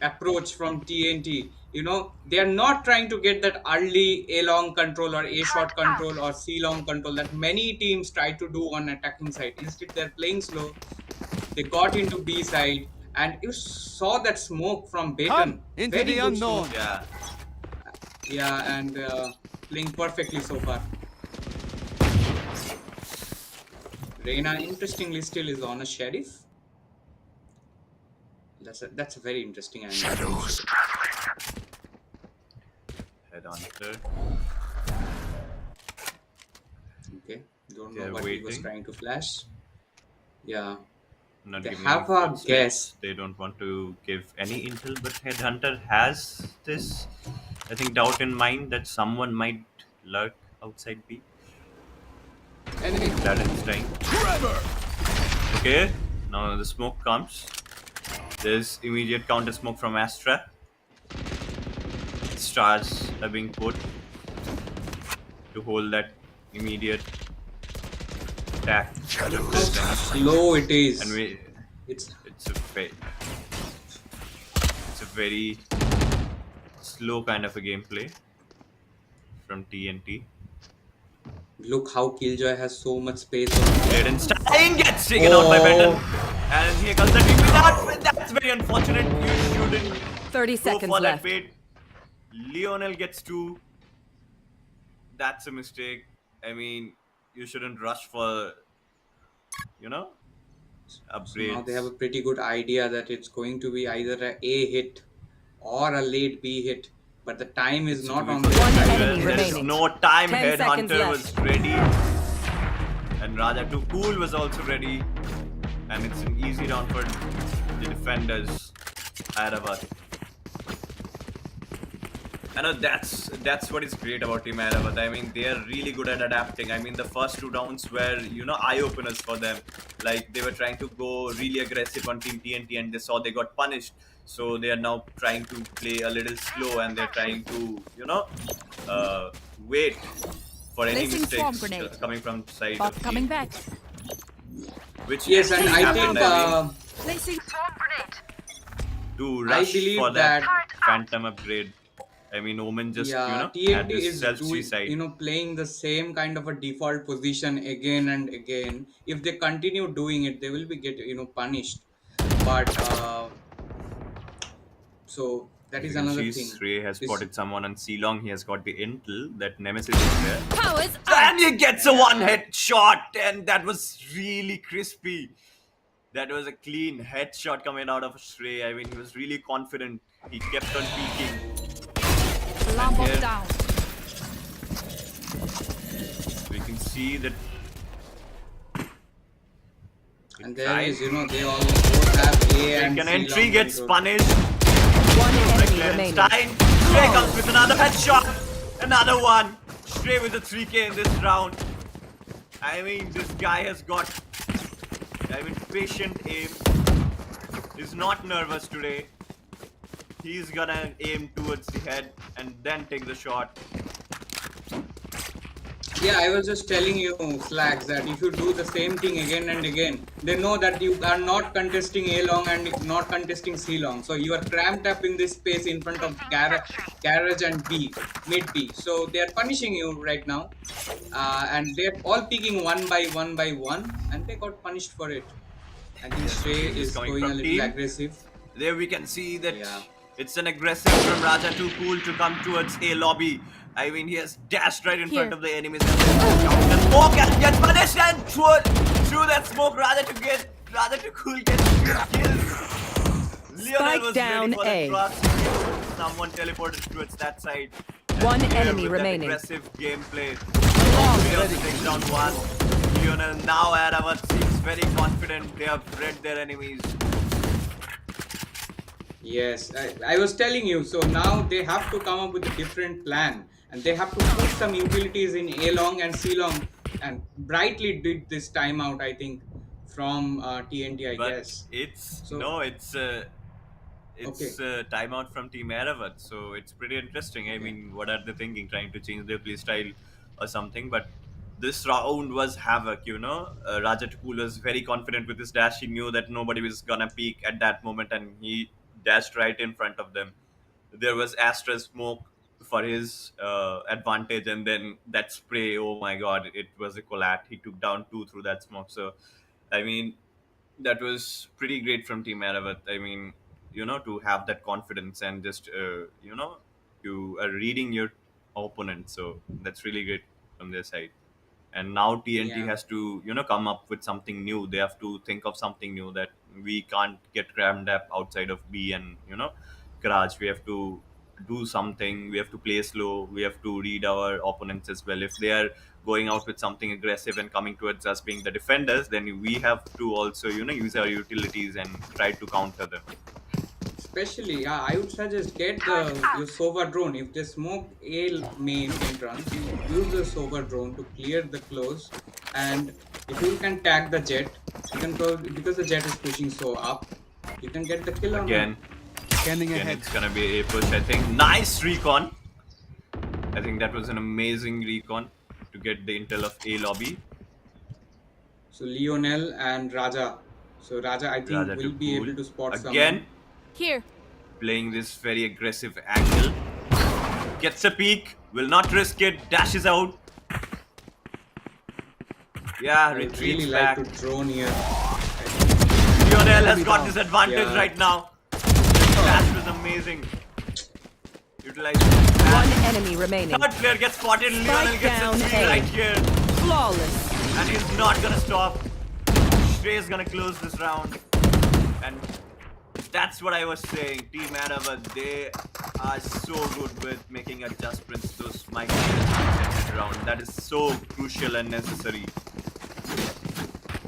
approach from TNT. They are not trying to get that early A long control or A short control or C long control that many teams try to do on attacking side. Instead, they're playing slow. They got into B side, and you saw that smoke from Baton. into Very the good unknown. smoke. Yeah. Yeah, and playing perfectly so far. Reina, interestingly, still is on a sheriff. That's a very interesting angle. Shadows. Headhunter. Okay, don't They're know what he was waiting. trying to flash. Yeah, Not They giving have any a footsteps. guess. They don't want to give any intel, but Headhunter has this, I think, doubt in mind that someone might lurk outside B. enemy. Kladenstein. Okay, now the smoke comes. There's immediate counter smoke from Astra. Stars are being put to hold that immediate attack. Shadows. Slow it is. And It's it's a very slow kind of a gameplay from TNT. look how Killjoy has so much space. Kladenstein gets taken out by Oh. Baton. And here comes the TP. That's very unfortunate. You didn't 30 go seconds for that left. bait. Lionel gets 2. That's a mistake. I mean, you shouldn't rush for, upgrades. Now they have a pretty good idea that it's going to be either a A hit or a late B hit, but the time is not on their One side. enemy There is remaining. no time. 10 seconds Headhunter left. was ready. And Raja Too Cool was also ready. And it's an easy round for the defenders. Iravat. I know that's what is great about Team Iravat. I mean, they are really good at adapting. I mean, the first 2 rounds were, eye openers for them. Like, they were trying to go really aggressive on Team TNT and they saw they got punished. So they are now trying to play a little slow and they're trying to, wait for any Placing swarm mistakes grenade. coming from side Bot of coming team. back. Which Yes, and actually I think happened, Placing to I rush believe for that that- Phantom upgrade. I mean, Omen just, had TNT this is self-suicide. playing the same kind of a default position again and again. If they continue doing it, they will be punished. But so that As is you can another see, thing. Ray has This- spotted someone on C-Long. He has got the intel that Nemesis is there. powers And he gets a one-hit shot, and that was really crispy. That was a clean headshot coming out of Shrey. I mean, he was really confident. He kept on peeking. alarm bomb here- down. We can see that. And there is, they all both have A and Like an C entry long gets control. punished. One enemy remaining. Stein. Shrey comes with another headshot. Another one. Shrey with a 3K in this round. I mean, this guy has got, patient aim. He's not nervous today. He's gonna aim towards the head and then take the shot. Yeah, I was just telling you, Slacks, that if you do the same thing again and again, they know that you are not contesting A long and not contesting C long. So you are cramped up in this space in front of garage and B, mid B. So they are punishing you right now. And they're all peeking one by one, and they got punished for it. I think Yes, Stray changes is coming going a from little team. aggressive. There we can see that Yeah. it's an aggressive from Raja, too cool to come towards A lobby. I mean, he has dashed right in front Here. of the enemies and then out the smoke and gets punished and through that smoke Raja too cool gets killed. Lionel was down ready for A. the cross. Someone teleported towards that side. One Here enemy with remaining. That aggressive gameplay. Three also takes down one. Lionel now Aravat seems very confident. They have read their enemies. Yes, I was telling you. So now they have to come up with a different plan, and they have to put some utilities in A long and C long. And Brightly did this timeout, I think, from TNT, I But guess. it's So no, it's okay, timeout from Team Aravat, so it's pretty interesting. I okay, mean, what are they thinking? Trying to change their play style or something? But this round was havoc. Raja Tukul was very confident with his dash. He knew that nobody was gonna peek at that moment, and he dashed right in front of them. There was Astra smoke for his advantage, and then that spray. Oh my God, it was a collat. He took down two through that smoke. So, I mean, that was pretty great from Team Aravat. I mean, to have that confidence and just, you are reading your opponent. So that's really great from their side. And now TNT yeah, has to, come up with something new. They have to think of something new that we can't get crammed up outside of B and, garage. We have to do something. We have to play slow. We have to read our opponents as well. If they are going out with something aggressive and coming towards us being the defenders, then we have to also, use our utilities and try to counter them. especially, yeah, I would suggest get your Sova drone. If they smoke A main entrance, you use the Sova drone to clear the close, and if you can tag the jet, you can probably, because the jet is pushing so up, you can get the kill on him. Again, it's gonna be a push. I think nice recon. I think that was an amazing recon to get the intel of A lobby. So Lionel and Raja. So Raja, I think, Rather will too be cool. able to spot Again, someone. Here. playing this very aggressive angle. Gets a peek, will not risk it, dashes out. Yeah, I would retreats really like back. to drone here. Lionel has got this advantage Yeah. right now. Dash was amazing. Utilizing his One dash. enemy remaining. Third player gets spotted. Lionel gets down a A. right here. Flawless. And he's not gonna stop. Shrey's gonna close this round. And that's what I was saying. Team Aravat, they are so good with making adjustments to those micro round. That is so crucial and necessary.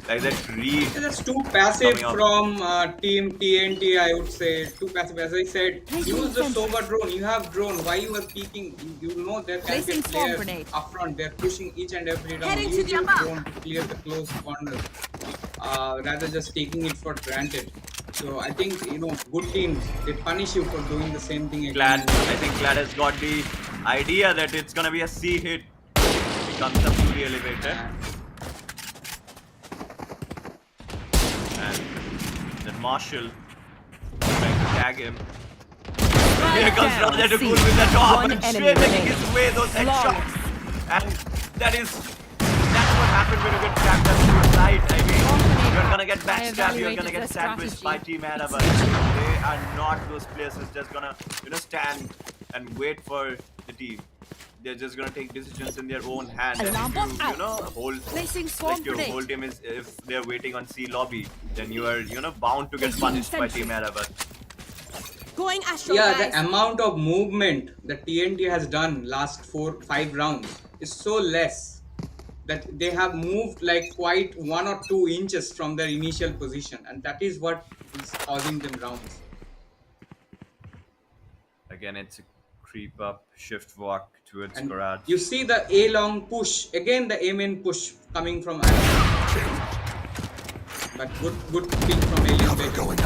Like that read. That's too passive Coming out. from Team TNT, I would say. Too passive. As I said, use the Sova drone. You have drone. Why you are peeking? You know there can be Placing swarm players grenade. up front. They're pushing each and every round. Heading to Use the your above. drone to clear the close corners, rather just taking it for granted. So I think, good teams, they punish you for doing the same thing again. Glad, I think Glad has got the idea that it's gonna be a C hit. He comes up to the elevator. And then Marshall trying to tag him. Here comes down, Raja to C. cool with the top One and enemy straight making remaining. his way those Flawless. headshots. And that's what happened when you get trapped up to your side. I mean, you're gonna get backstabbed, you're gonna get sandwiched by Team Aravat. They are not those players who's just gonna, stand and wait for the team. They're just gonna take decisions in their own hands. And Alarm if bot you, out. hold Placing swarm like your grenade. whole team is, if they're waiting on C lobby, then you are, bound to get punished by Team Aravat. Going astral, Yeah, guys. the amount of movement that TNT has done last 4-5 rounds is so less that they have moved like quite 1 or 2 inches from their initial position, and that is what is causing them rounds. Again, it's a creep up, shift walk towards And garage. you see the A long push again, the A main push coming from Arab. But good pick from Alien Bacon.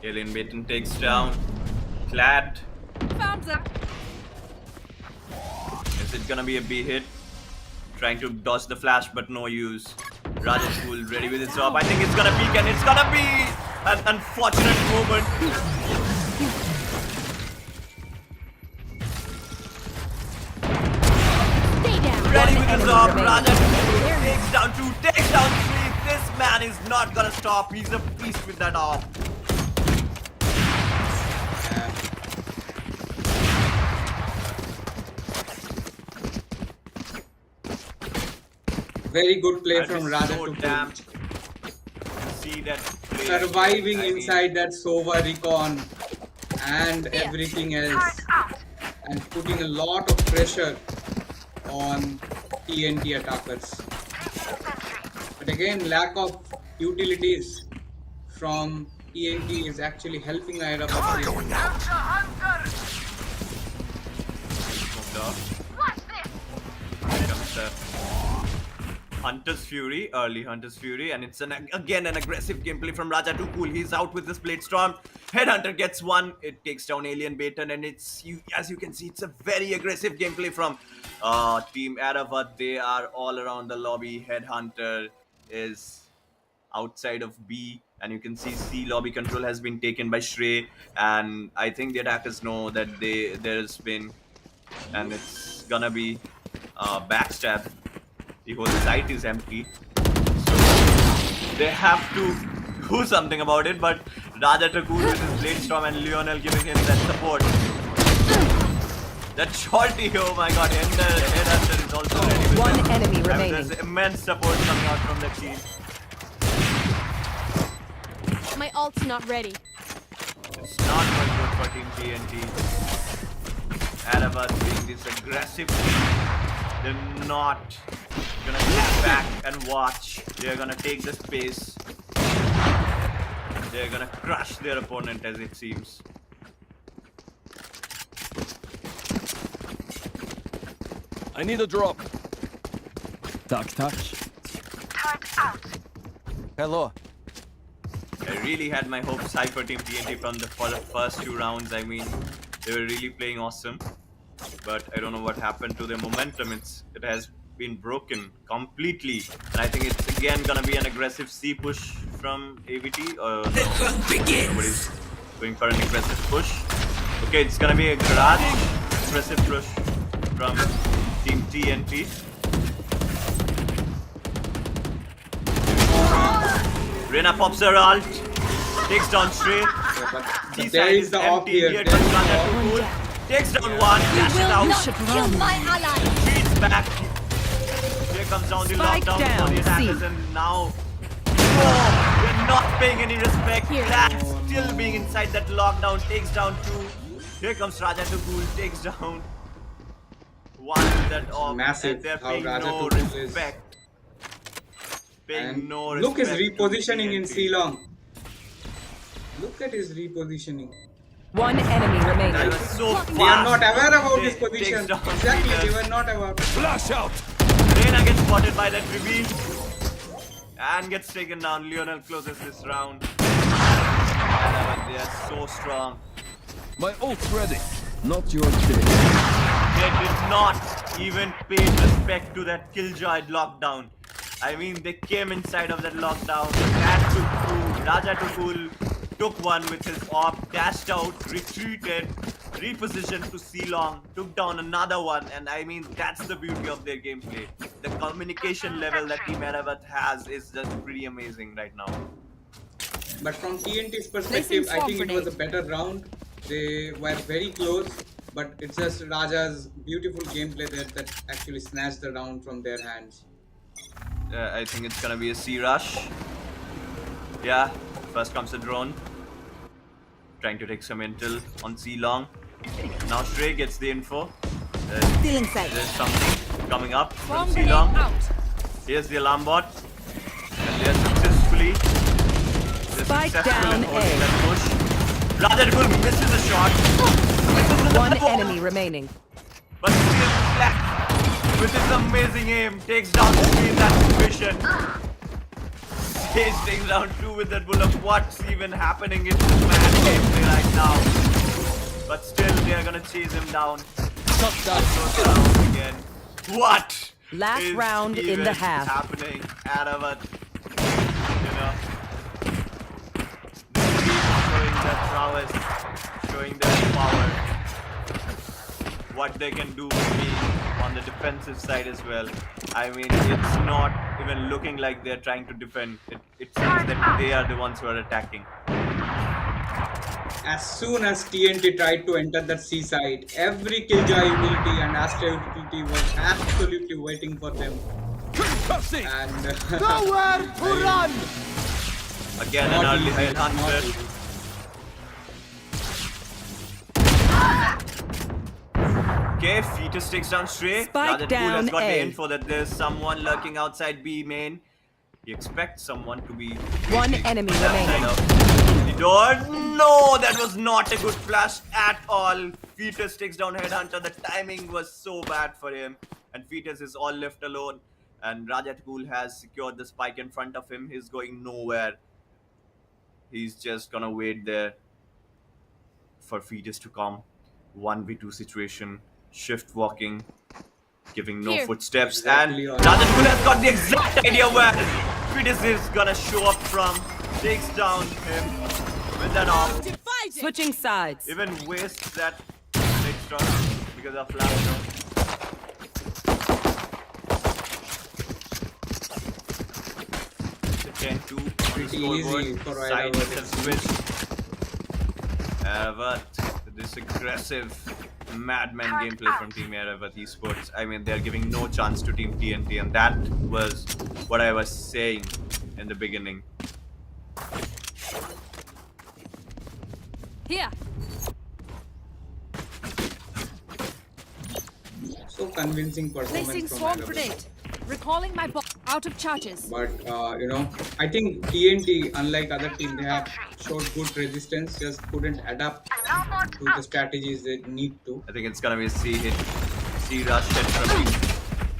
Alien Baton takes down Clad. Found them. Is it gonna be a B hit? Trying to dodge the flash, but no use. Rajat Cool ready with his op. I think it's gonna peek, and it's gonna be an unfortunate moment. Stay down. Ready One with his enemy op. remaining. Rajat takes down 2, takes down 3. This man is not gonna stop. He's a beast with that op. Very good play That from is Raja so to damn. See that play. surviving I mean, inside that Sova recon and everything else, and putting a lot of pressure on TNT attackers. But again, lack of utilities from TNT is actually helping Hyderabad. moved off. Here comes the Hunter's Fury, early Hunter's Fury, and it's again an aggressive gameplay from Raja Too Cool. He's out with this Blade Storm. Headhunter gets one. It takes down Alien Baton, and as you can see, it's a very aggressive gameplay from Team Aravat. They are all around the lobby. Headhunter is outside of B, and you can see C lobby control has been taken by Shrey, and I think the attackers know that there's been, and it's gonna be backstab. The whole site is empty, so they have to do something about it. But Raja Takul with his Blade Storm and Lionel giving him that support. That shorty, oh my god, Headhunter is also ready with One them. enemy I mean, remaining. there's immense support coming out from the team. My ult's not ready. It's not going good for Team TNT. Aravat being this aggressive team. They're not gonna sit back and watch. They're gonna take the space. They're gonna crush their opponent, as it seems. I need a drop. Touch. Hello. I really had my hopes high for Team TNT for the first 2 rounds. I mean, they were really playing awesome, but I don't know what happened to their momentum. It has been broken completely, and I think it's again gonna be an aggressive C push from AVT. Nobody's going for an aggressive push. Okay, it's gonna be a garage aggressive push from Team TNT. Reyna pops her ult, takes down Shrey. But there is the off here. Here There comes is the Raja off. Too Cool. Takes down one, dashes out, Kill my ally. beats back. Here comes down the Spike lockdown down, for the attackers, C. and now they're not paying any respect. Here. That's still being inside that lockdown, takes down 2. Here comes Raja Too Cool, takes down 1 with that off, Massive and they're how paying Raja no Too Cool is. respect. Paying And no look his respect to repositioning in TNT. Ceylon. Look at his repositioning. One enemy They remaining. were so fast. They are not aware about his Takes position. down Exactly, they Peters. were not aware. Flash out. Reyna gets spotted by that reveal and gets taken down. Lionel closes this round. And they are so strong. My ult's ready. Not your day. They did not even pay respect to that Killjoy lockdown. I mean, they came inside of that lockdown. That took two. Raja Tukul took one with his op, dashed out, retreated, repositioned to C-Long, took down another one, and I mean, that's the beauty of their gameplay. The communication level that Team Aravat has is just pretty amazing right now. But from TNT's perspective, I think it was a better round. They were very close, but it's just Raja's beautiful gameplay there that actually snatched the round from their hands. I think it's gonna be a C rush. Yeah, first comes the drone. Trying to take some intel on C-Long. Now Shrey gets the info. Still inside. There's something coming up from Bomb grenade C-Long. out. Here's the alarm bot. And they're successfully Spike down in holding A. that push. Raja Tukul misses a shot. Misses One enemy remaining. But still SLAX, with his amazing aim, takes down 3 in that situation. Sage takes down 2 with that bullet. What's even happening in this mad gameplay right now? But still, they are gonna chase him down. Shut down. Goes down again. What? Last is round in even the half. happening? Aravat, you know, showing their prowess, showing their power, what they can do with me on the defensive side as well. I mean, it's not even looking like they're trying to defend. It seems that they are the ones who are attacking. As soon as TNT tried to enter that seaside, every Killjoy utility and Astra utility was absolutely waiting for them. Concussing. And Nowhere to run. Again, an early headhunter. Okay, Fetus takes down Stray. Spike Now that Pool has down got the A. info that there's someone lurking outside B main. He expects someone to be One enemy remaining. the door. No, that was not a good flash at all. Fetus takes down Headhunter. The timing was so bad for him. And Fetus is all left alone. And Rajat Cool has secured the spike in front of him. He's going nowhere. He's just gonna wait there for Fetus to come. 1v2 situation. Shift walking. Giving no Here. footsteps. Exactly. And Rajat Cool has got the exact idea where Fetus is gonna show up from. Takes down him with that off. Switching sides. Even wastes that extra because of flash. The 10-2 on the Pretty scoreboard. easy for Sides Aravat. have switched. Aravat, this aggressive madman gameplay from Team Aravat Esports. I mean, they're giving no chance to Team TNT, and that was what I was saying in the beginning. Here. So convincing Placing performance from swarm Aravat. grenade. Recalling my box. Out of charges. But you know, I think TNT, unlike other teams, they have showed good resistance. Just couldn't adapt to the strategies they need to. I think it's gonna be a C hit. C rush hit from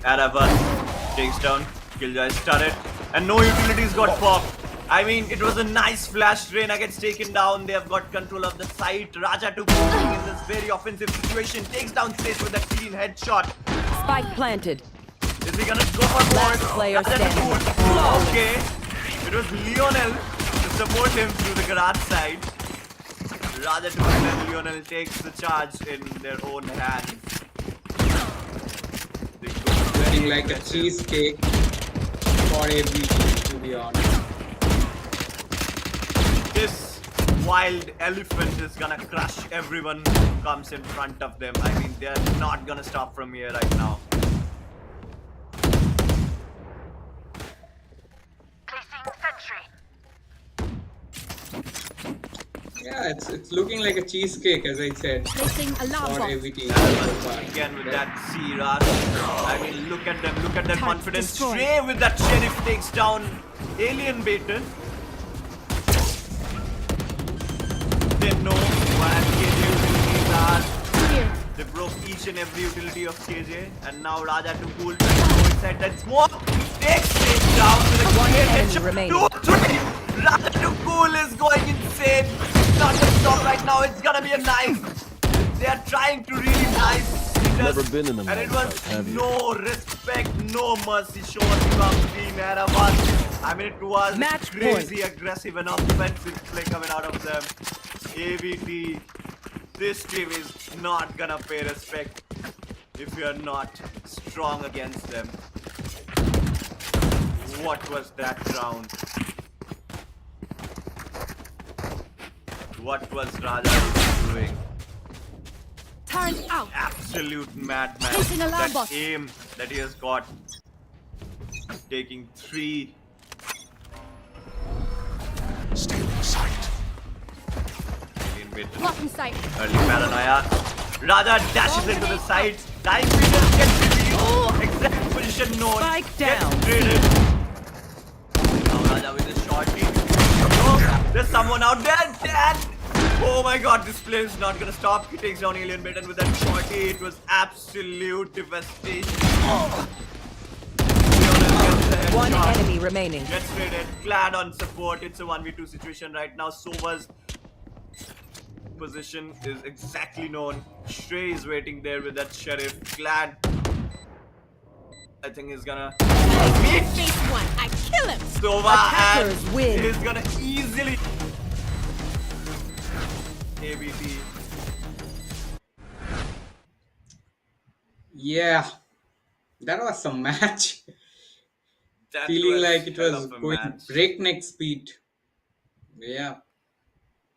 Aravat takes down Killjoy's turret, and no utilities got popped. I mean, it was a nice flash. Reina gets taken down. They have got control of the site. Raja to in this very offensive situation takes down Sage with a clean headshot. Spike planted. Is he gonna go for more? Last player Raja to standing. pull. Okay, it was Lionel to support him through the garage side. Raja to and Lionel takes the charge in their own hands. They go Looking like a aggressive. cheesecake for every team, to be honest. This wild elephant is gonna crush everyone who comes in front of them. I mean, they're not gonna stop from here right now. Yeah, it's looking like a cheesecake, as I said, Placing alarm for box. every team so far. Again with that C rush. I mean, look at them, look at their Turret confidence. destroyed. Stray with that sheriff takes down Alien Baited. They know what KJ utilities are. Here. They broke each and every utility of KJ, and now Raja to Cool trying to go inside that smoke. Takes it down with a One clear enemy headshot. remaining. 2-3. Raja to Cool is going insane. It's not gonna stop right now. It's gonna be a knife. They are trying to really knife. Never been in a And it knife was fight, have you? no respect, no mercy shown from Team Aravat. I mean, it was Match crazy aggressive and offensive play coming out of them. AVT, this team is not gonna pay respect if you are not strong against them. What was that round? What was Raja doing? Turn out. Absolute madman. Placing alarm That bot. aim that he has got. Taking 3. Stay in sight. Alien Baited. Blocking sight. Early paranoia. Raja dashes into the side. Dying Peter gets revealed. Exact position known. Spike Gets down. traded. Now Raja with his short team. Oh, there's someone out there. Dad. Oh my god, this player is not gonna stop. He takes down Alien Maiden with that shorty. It was absolute devastation. Leonis gets the One headshot. enemy remaining. Gets traded. Glad on support. It's a 1v2 situation right now. Sova's position is exactly known. Shrey is waiting there with that sheriff. Glad, I think he's gonna beat Face one. I kill him. Sova Attackers and win. he's gonna easily ABT. Yeah, that was some match. That Feeling was like it hell was of a going match. breakneck speed. Yeah.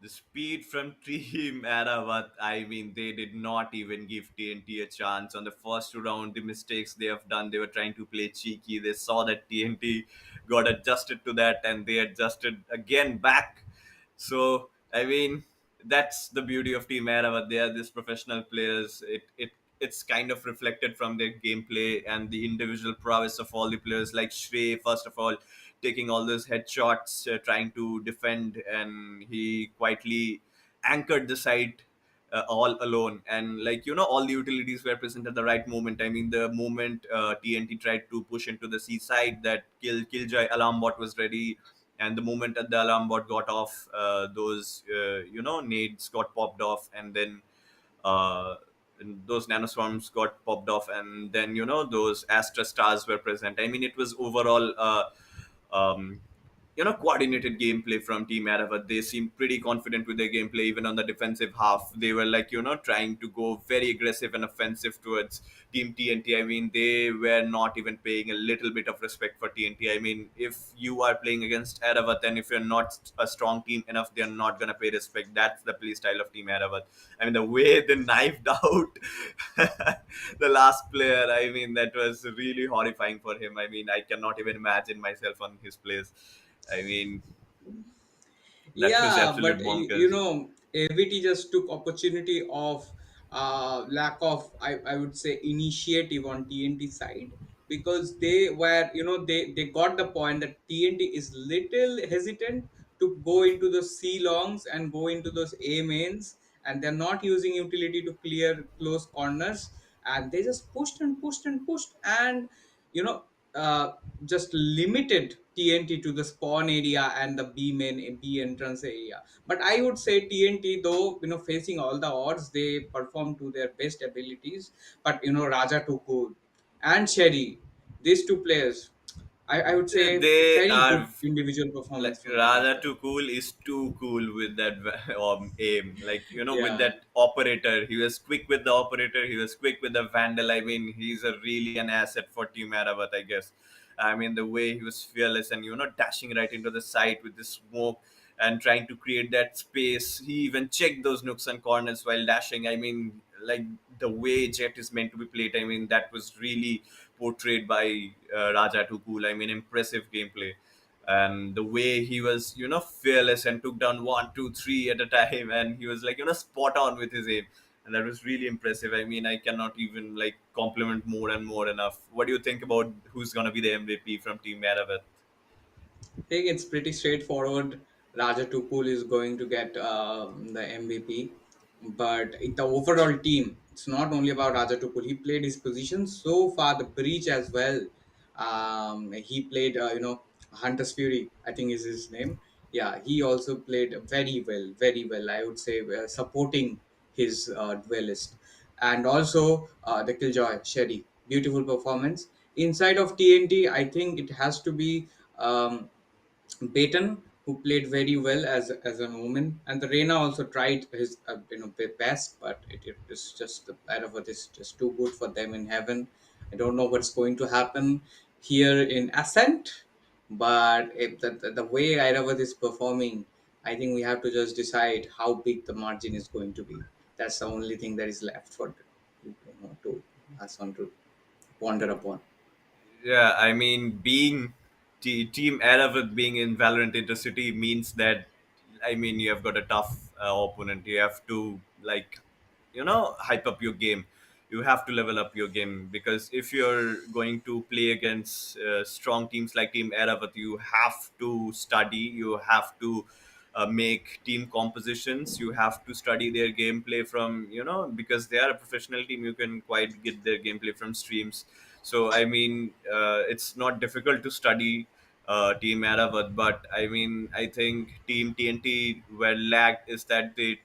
The speed from Team Aravat, I mean, they did not even give TNT a chance. On the first round, the mistakes they have done, they were trying to play cheeky. They saw that TNT got adjusted to that and they adjusted again back. So, I mean, that's the beauty of Team Aravat. They are these professional players. It's kind of reflected from their gameplay and the individual prowess of all the players, like Shrey, first of all, taking all those headshots, trying to defend, and he quietly anchored the site all alone. And like all the utilities were present at the right moment. I mean, the moment TNT tried to push into the seaside, that Killjoy alarm bot was ready, and the moment that the alarm bot got off, those nades got popped off, uh, and those nanoswarms got popped off, and then those Astra stars were present. I mean, it was overall um, coordinated gameplay from Team Aravat. They seemed pretty confident with their gameplay, even on the defensive half. They were like, trying to go very aggressive and offensive towards Team TNT. I mean, they were not even paying a little bit of respect for TNT. I mean, if you are playing against Aravat and if you're not a strong team enough, they're not going to pay respect. That's the play style of Team Aravat. I mean, the way they knifed out the last player, I mean, that was really horrifying for him. I mean, I cannot even imagine myself on his place. I mean, that was Yeah, absolute but you bonkers. know, AVT just took opportunity of lack of, I would say, initiative on TNT side, because they were, they got the point that TNT is little hesitant to go into those C longs and go into those A mains, and they're not using utility to clear close corners, and they just pushed and pushed and pushed, and you know uh, just limited TNT to the spawn area and the B main B entrance area. But I would say TNT, though, facing all the odds, they performed to their best abilities. But Raja Tukur and Sherry, these two players, I would say They very good are individual like performance from them as rather well. too cool is too cool with that aim. Like with Yeah. that operator, he was quick with the operator. He was quick with the vandal. I mean, he's a really an asset for Team Aravat, I guess. I mean, the way he was fearless and dashing right into the site with the smoke and trying to create that space. He even checked those nooks and corners while dashing. I mean, like the way Jet is meant to be played. I mean, that was really portrayed by Raja Tukul. I mean, impressive gameplay, and the way he was fearless and took down one two three at a time, and he was like spot on with his aim, and that was really impressive. I mean, I cannot even like compliment more and more enough. What do you think about who's going to be the MVP from Team Maravat? I think it's pretty straightforward. Raja Tukul is going to get the MVP, but in the overall team, it's not only about Raja Tukul. He played his position so far. The breach as well. He played, Hunter's Fury, I think is his name. Yeah, he also played very well, very well. I would say supporting his duelist, and also the Killjoy Sherry. Beautiful performance inside of TNT. I think it has to be. Baton, who played very well as an woman, and the Reina also tried his best, but it is just the Paravat is just too good for them in heaven. I don't know what's going to happen here in Ascent, but if the way Iravath is performing, I think we have to just decide how big the margin is going to be. That's the only thing that is left for to us on to ponder upon. Yeah, I mean, being Team Aravat being in Valorant Intercity means that, I mean, you have got a tough opponent. You have to like, hype up your game. You have to level up your game, because if you're going to play against strong teams like Team Aravat, you have to study. You have to make team compositions. You have to study their gameplay from, because they are a professional team, you can quite get their gameplay from streams. So I mean, it's not difficult to study Team Aravat, but I mean, I think Team TNT were lagged is that they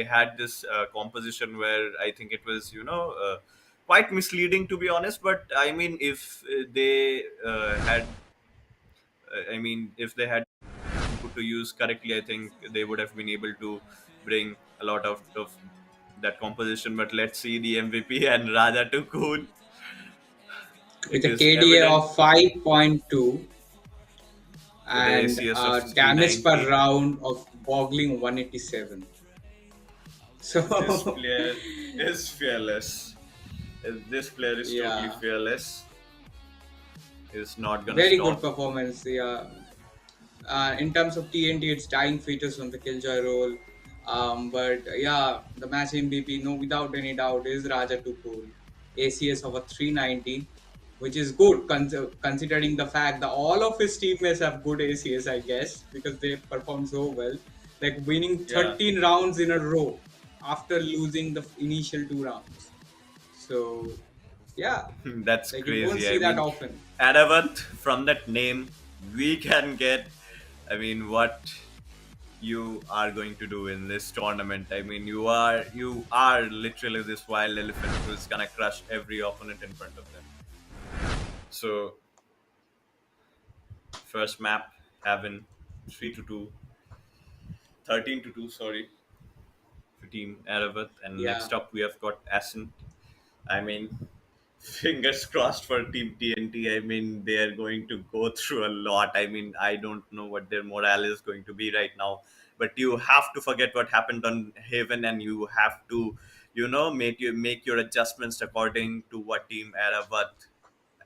had this composition where I think it was, quite misleading, to be honest. But I mean, if they had I mean, if they had put to use correctly, I think they would have been able to bring a lot of that composition. But let's see the MVP and Raja too cool. With It a is KDA evident of 5.2 with the and ACS of damage per 390. round of boggling 187. This So, player is fearless. This player is totally yeah, fearless. Is not gonna very good stop. performance. Yeah, in terms of TNT, it's dying fetus on the Killjoy role. But yeah, the match MVP, no, without any doubt, is Raja Tukul. ACS of a 390, which is good considering the fact that all of his teammates have good ACS, I guess, because they perform so well. Like winning Yeah, 13 rounds in a row after losing the initial two rounds. So, yeah, that's like you don't crazy. I see that mean, often. Adavat, from that name, we can get. I mean, what you are going to do in this tournament. I mean, you are literally this wild elephant who's gonna crush every opponent in front of them. So first map having 3-2, 13-2. Sorry, for Team Aravat, and Yeah. next up we have got Ascent. I mean, fingers crossed for Team TNT. I mean, they are going to go through a lot. I mean, I don't know what their morale is going to be right now, but you have to forget what happened on Haven, and you have to, make your adjustments according to what Team Aravat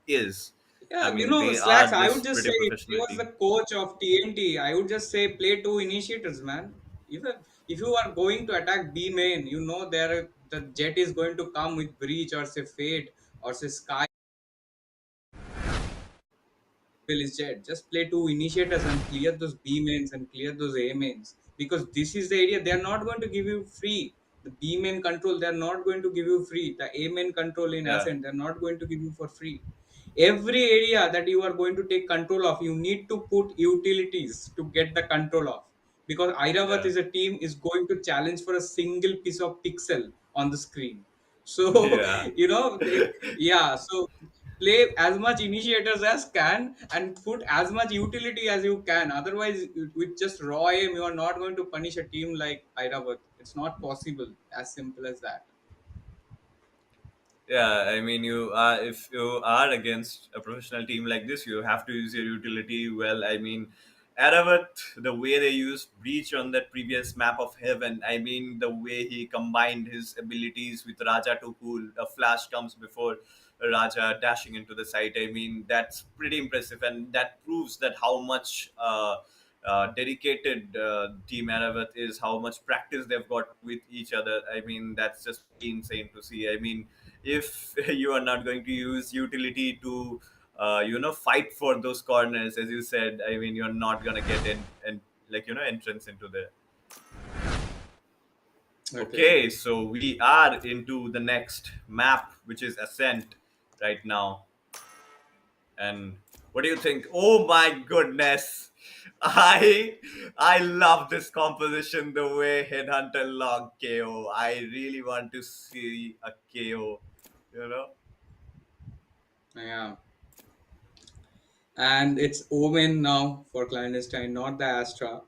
is. I Yeah, mean, they Slacks, are I would this just pretty say if he professional was the team. coach of TNT, I would just say play two initiators, man. If you are going to attack B main, there the jet is going to come with breach or say fate or say sky will is jet. Just play two initiators and clear those B mains and clear those A mains. Because this is the area they are not going to give you free. The B main control, they are not going to give you free. The A main control in Yeah, Ascent, they are not going to give you for free. Every area that you are going to take control of, you need to put utilities to get the control of. Because Airavat yeah, is a team is going to challenge for a single piece of pixel on the screen. So yeah. yeah, so play as much initiators as can and put as much utility as you can. Otherwise, with just raw aim, you are not going to punish a team like Airavat. It's not possible. As simple as that. Yeah, I mean, if you are against a professional team like this, you have to use your utility well. I mean, Aravat, the way they used Breach on that previous map of Heaven, I mean, the way he combined his abilities with Raja to cool, a flash comes before Raja dashing into the site. I mean, that's pretty impressive, and that proves that how much dedicated Team Aravat is, how much practice they've got with each other. I mean, that's just insane to see. I mean, if you are not going to use utility to fight for those corners, as you said, I mean, you're not gonna get in and, like, entrance into there. Okay. Okay, so we are into the next map, which is Ascent right now. And what do you think? Oh my goodness, I love this composition, the way Headhunter log KO. I really want to see a KO, you know Yeah. And it's Omen now for Clandestine, not the Astra.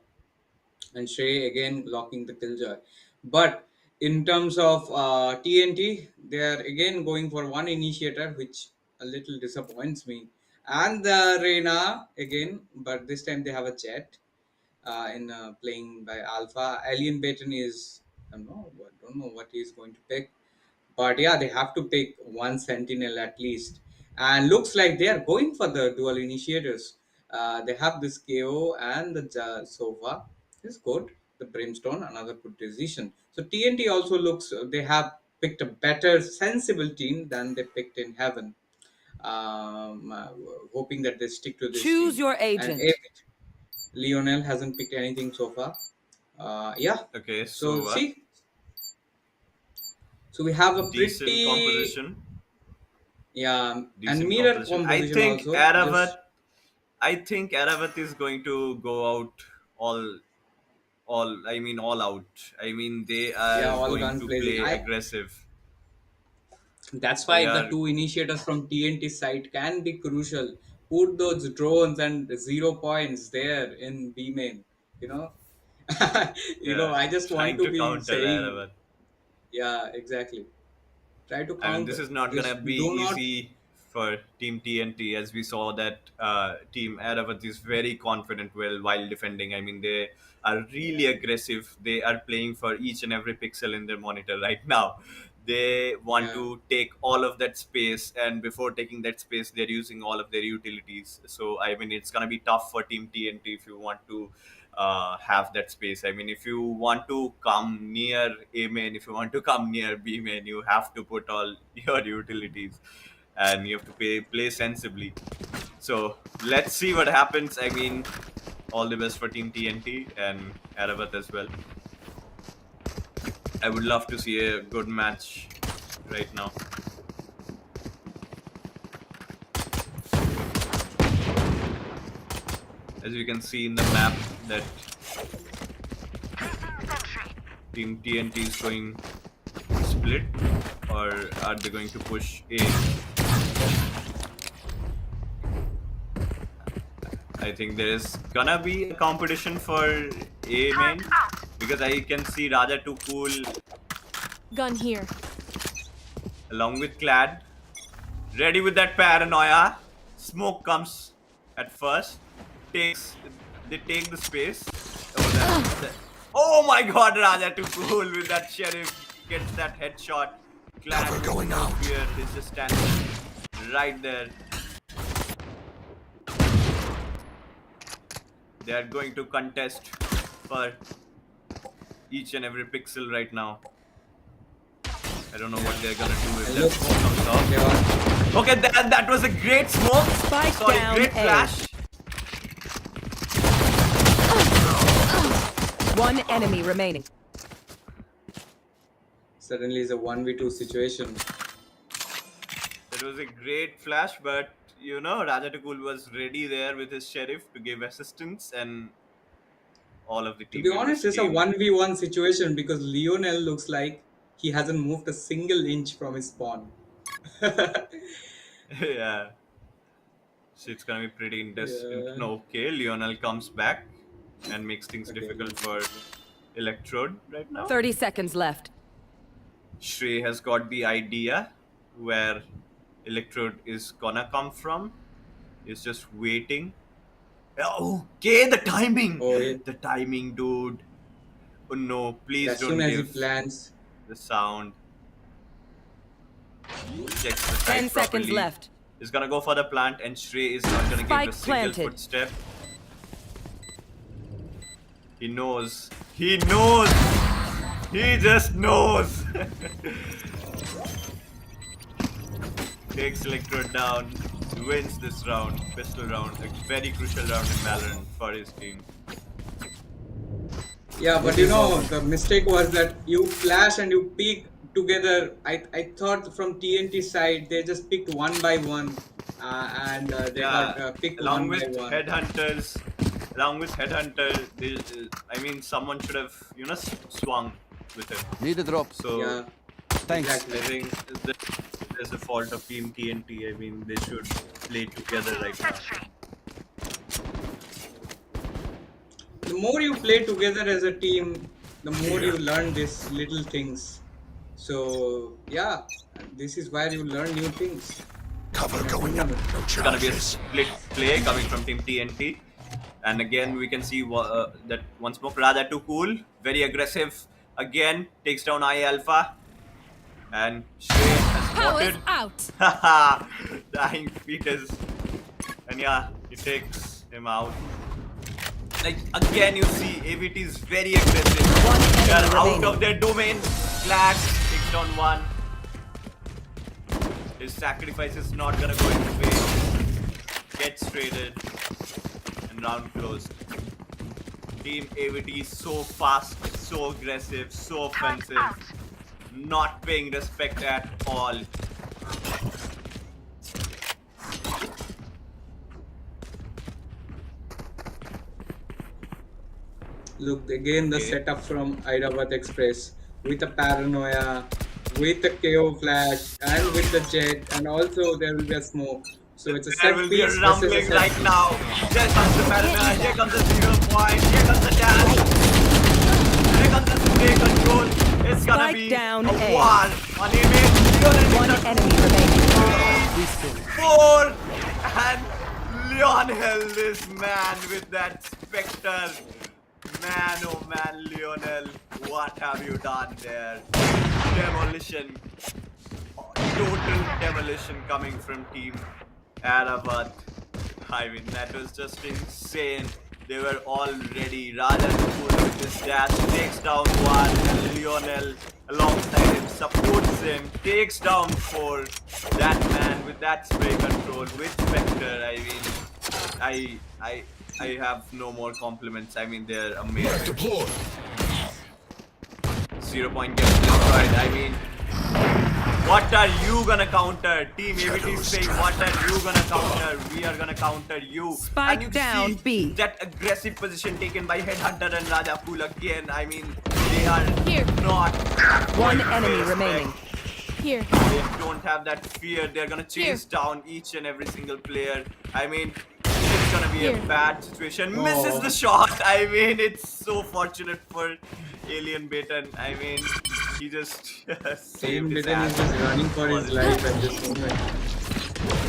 And Shrey again locking the Killjoy. But in terms of TNT, they are again going for one initiator, which a little disappoints me. And the Reina again, but this time they have a jet in playing by Alpha. Alien Baton is, I don't know what he's going to pick. But yeah, they have to pick one Sentinel at least. And looks like they are going for the dual initiators. They have this KO and the Sova. Is good. The Brimstone, another good decision. So TNT also looks, they have picked a better, sensible team than they picked in Heaven. Um, uh, Hoping that they stick to this Choose team. your And agent. Lionel hasn't picked anything so far. Yeah. Okay, So so see, so we have a decent pretty, composition. yeah, and Decent mirror composition. composition also. Just I think Aravat is going to go out all I mean all out. I mean they yeah, are all going gun to blazing. play I aggressive. That's They why the are two initiators from TNT side can be crucial. Put those drones and 0 points there in B main. You know, yeah, I just want trying to to be counter saying, Aravat. yeah, exactly. Try to I mean, this counter. is not gonna Just be do not, easy for Team TNT, as we saw that Team Aravat is very confident while defending. I mean, they are really aggressive. They are playing for each and every pixel in their monitor right now. They want yeah, to take all of that space, and before taking that space, they're using all of their utilities. So, I mean, it's gonna be tough for Team TNT if you want to have that space. I mean, if you want to come near A main, if you want to come near B main, you have to put all your utilities and you have to play sensibly. So let's see what happens. I mean, all the best for Team TNT and Aravat as well. I would love to see a good match right now. As you can see in the map that Team TNT is going split, or are they going to push A? I think there is gonna be a competition for A main because I can see Raja Too Cool Gun here. along with Clad ready with that paranoia. Smoke comes at first, takes they take the space. Oh my God, Raja Too Cool with that sheriff gets that headshot. Clad Cover with going no out. fear is just standing right there. They are going to contest for each and every pixel right now. I don't know what they're gonna do if that look, smoke comes off. they are, Okay, that was a great smoke. Spike Sorry, down great A. flash. One enemy remaining. suddenly is a 1v2 situation. That was a great flash, but you know, Rajatakul was ready there with his sheriff to give assistance, and all of the To team be members honest, it's a came. 1v1 situation because Lionel looks like he hasn't moved a single inch from his spawn. Yeah, so it's gonna be pretty interesting. Yeah. No, okay, Lionel comes back and makes things Okay. difficult for Electrode right now. 30 seconds left. Shrey has got the idea where Electrode is gonna come from. He's just waiting. Okay, the timing! Oh, yeah. The timing, dude. Oh no, please As soon don't as he give plants, the sound. Checks the 10 site seconds properly. left. He's gonna go for the plant, and Shrey is not gonna Spike give a single planted. footstep. He knows. He knows! He just knows! Takes Electrode down, wins this round, pistol round, a very crucial round in Valorant for his team. yeah, but the mistake was that you flash and you peek together. I thought from TNT side they just picked one by one, and they got Yeah, picked along one by with one. headhunters, I mean, someone should have, swung with him. Need a drop. So Yeah, Thanks. I exactly. think there's a fault of Team TNT. I mean, they should play together right now. The more you play together as a team, the more you learn these little things. So yeah, this is where you learn new things. Cover going up. No It's gonna be a challenges. split play coming from Team TNT. And again, we can see that one smoke Raja Too Cool, very aggressive. Again, takes down I Alpha. And Shrey has Powers spotted. out. Haha, dying fetus. And yeah, he takes him out. Like again, you see AVT is very aggressive. One They are enemy out remaining. of their domain. SLAX takes down one. His sacrifice is not gonna go into vain. Gets traded and round closed. Team AVT is so fast, so aggressive, so offensive, not paying respect at all. Look, again the Okay. setup from Hyderabad Express with a paranoia, with a KO flash, and with the jet, and also there will be a smoke. So it's a There set will be a piece versus a rumbling set right piece. now. Here comes the paranoia, here comes the 0 point, here comes the dash, here comes the spray control. It's gonna Spike be down a A. war on image. One enemy remaining. We still. 4 and Lionel, this man with that Spectre. Man, oh man, Lionel, what have you done there? Demolition. Total demolition coming from Team Arabat. I mean, that was just insane. They were all ready. Raja Kapoor with this dash takes down 1, and Lionel alongside him supports him, takes down 4. That man with that spray control with Spectre, I mean, I have no more compliments. I mean, they're amazing. Deploy. 0 point gets destroyed. I mean, what are you gonna counter? Team AVT is saying, what are you gonna counter? We are gonna counter you. Spike And you down, see B. that aggressive position taken by Headhunter and Raja Pool again. I mean, they are Here. not. One going to enemy pay remaining. respect. Here. They don't have that fear. They're gonna chase Here. down each and every single player. I mean, it's gonna be a Here. bad situation. Oh. Misses the shot. I mean, it's so fortunate for Alien Baton. I mean, he just saved Team his Britain is ass. just running for his life at this moment.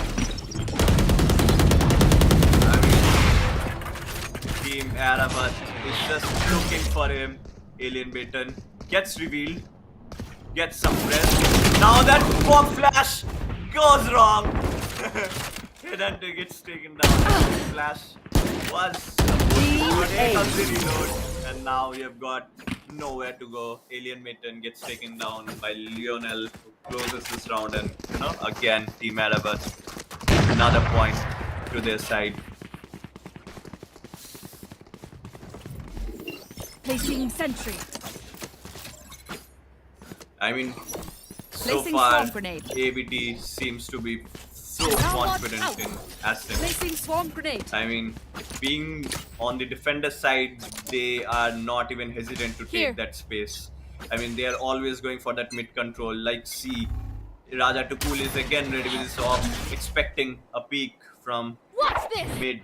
I mean, Team Arabat is just looking for him. Alien Baton gets revealed, gets suppressed. Now that bomb flash goes wrong. Headhunter gets taken down. Flash was supposed to, but here comes the reload, and now we have got nowhere to go. Alien Baton gets taken down by Lionel, who closes this round, and again, Team Arabat, another point to their side. Placing sentry. I mean, so Placing far, swarm grenade. ABT seems to be so Downward confident out. in Ascent. Placing swarm grenade. I mean, being on the defender side, they are not even hesitant to take Here. that space. I mean, they are always going for that mid control. Like, see, Raja Tukul is again ready with his off, expecting a peek from Watch this. mid.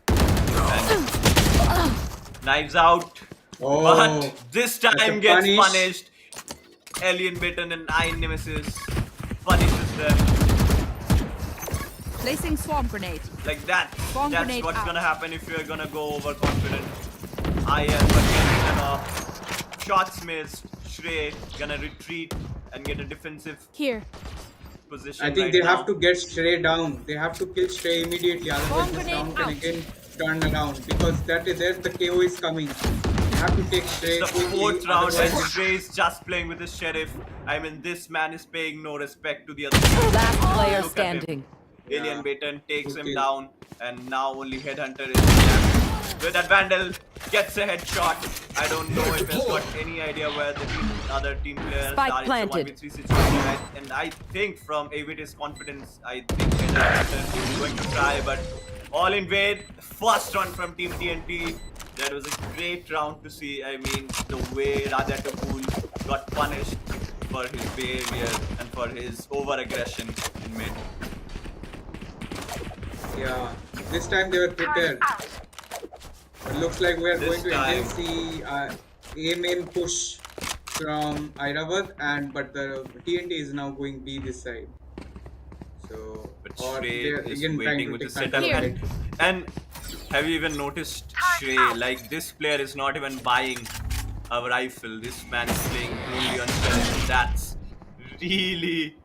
And knives out. Oh, But this that's time a gets punish. punished. Alien Baton and Iron Nemesis punishes them. Placing swarm grenade. Like that. Bomb That's grenade what's out. gonna happen if you're gonna go overconfident. Iron again written off. Shots missed. Shrey gonna retreat and get a defensive Here. position. I think right they now. have to get Stray down. They have to kill Stray immediately, otherwise Bomb this grenade round can out. again turn around because there's the KO is coming. You have to take Stray It's the quickly, fourth round and otherwise- Shrey is just playing with the sheriff. I mean, this man is paying no respect to the other team. Last player Look at him. standing. Alien Yeah. Baton takes him Okay. down, and now only Headhunter is left. With that Vandal gets a headshot. I don't know if he's got any idea where the other team players Spike are. planted. It's a 1v3 situation, and I think from AVT's confidence, I think Headhunter is going to try, but all in vain. First round from Team TNT. That was a great round to see. I mean, the way Raja Kapoor got punished for his behavior and for his over-aggression in mid. Yeah, this time they were prepared. It looks like we are This going to again time- see A main push from Hyderabad, but the TNT is now going B this side. So, But or Shrey they're is again trying waiting to with the take setup. control of Here. it. And have you even noticed Shrey? Like, this player is not even buying a rifle. This man is playing only on stealth. That's really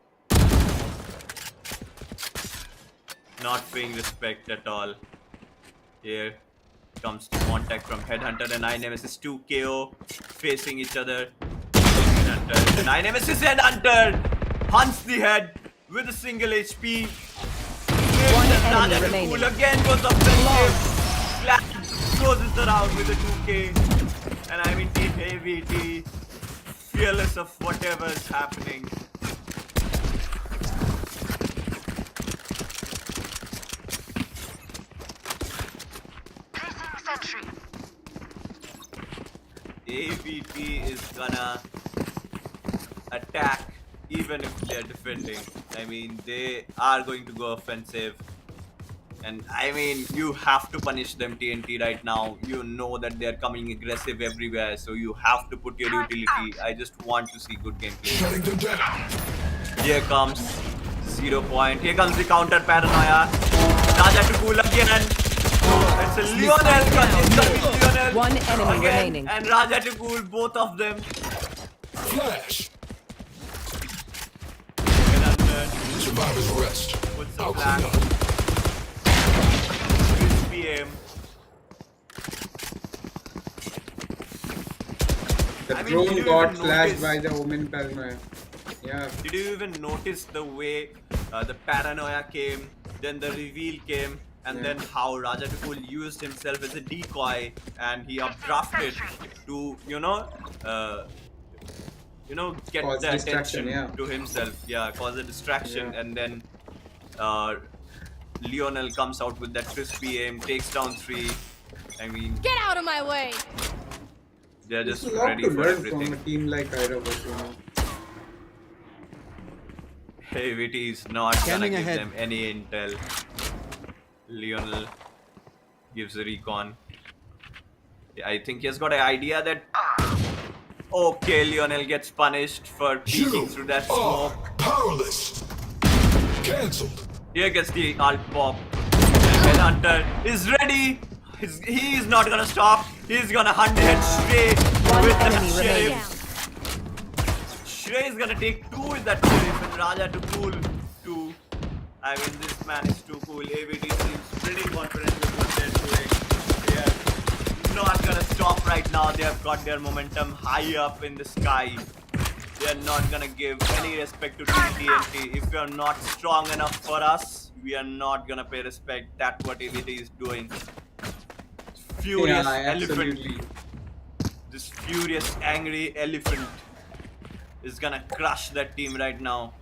not paying respect at all. Here comes the contact from Headhunter and I Nemesis 2 KO facing each other. Headhunter and I Nemesis Headhunter hunts the head with a single HP. One enemy Raja remaining. Kapoor again goes offensive. closes the round with a 2K. And I mean, Team AVT, fearless of whatever is happening. AVT is gonna attack even if they're defending. I mean, they are going to go offensive. And I mean, you have to punish them, TNT, right now. You know that they're coming aggressive everywhere, so you have to put your utility. I just want to see good gameplay. Shutting them down. Here comes 0 point. Here comes the counter paranoia. Raja to cool again. It's a Lionel. Lionel. One enemy again, remaining. And Raja to cool, both of them. Flash. And under. Survivor's rest. Puts I'll a clean flag. up. 6 PM. The I mean, drone did you got even flashed notice- by the Omen Paranoia. Yeah. Did you even notice the way the paranoia came, then the reveal came, and then how Rajatukul used himself as a decoy and he updrafted to, get Cause the distraction, attention yeah. to himself. Yeah, cause a distraction, Yeah. and then Lionel comes out with that crispy aim, takes down 3. I mean, Get out of my way! they're There's just a lot ready to for learn everything. from a team like Iroboros, Hey, Viti is not Scanning gonna give ahead. them any intel. Lionel gives a recon. Yeah, I think he has got an idea that. Okay, Lionel gets punished for peeking through that smoke. Powerless. Cancelled. Here gets the alt pop. And Hunter is ready. He is not gonna stop. He's gonna hunt it straight One with that enemy remaining. sheriff. Shrey is gonna take 2 with that sheriff and Raja to cool 2. I mean, this man is too cool. AVT seems pretty confident with what they're doing. They are not gonna stop right now. They have got their momentum high up in the sky. They are not gonna give any respect to Team TNT. If you're not strong enough for us, we are not gonna pay respect. That's what AVT is doing. Furious elephant. absolutely. This furious, angry elephant is gonna crush that team right now.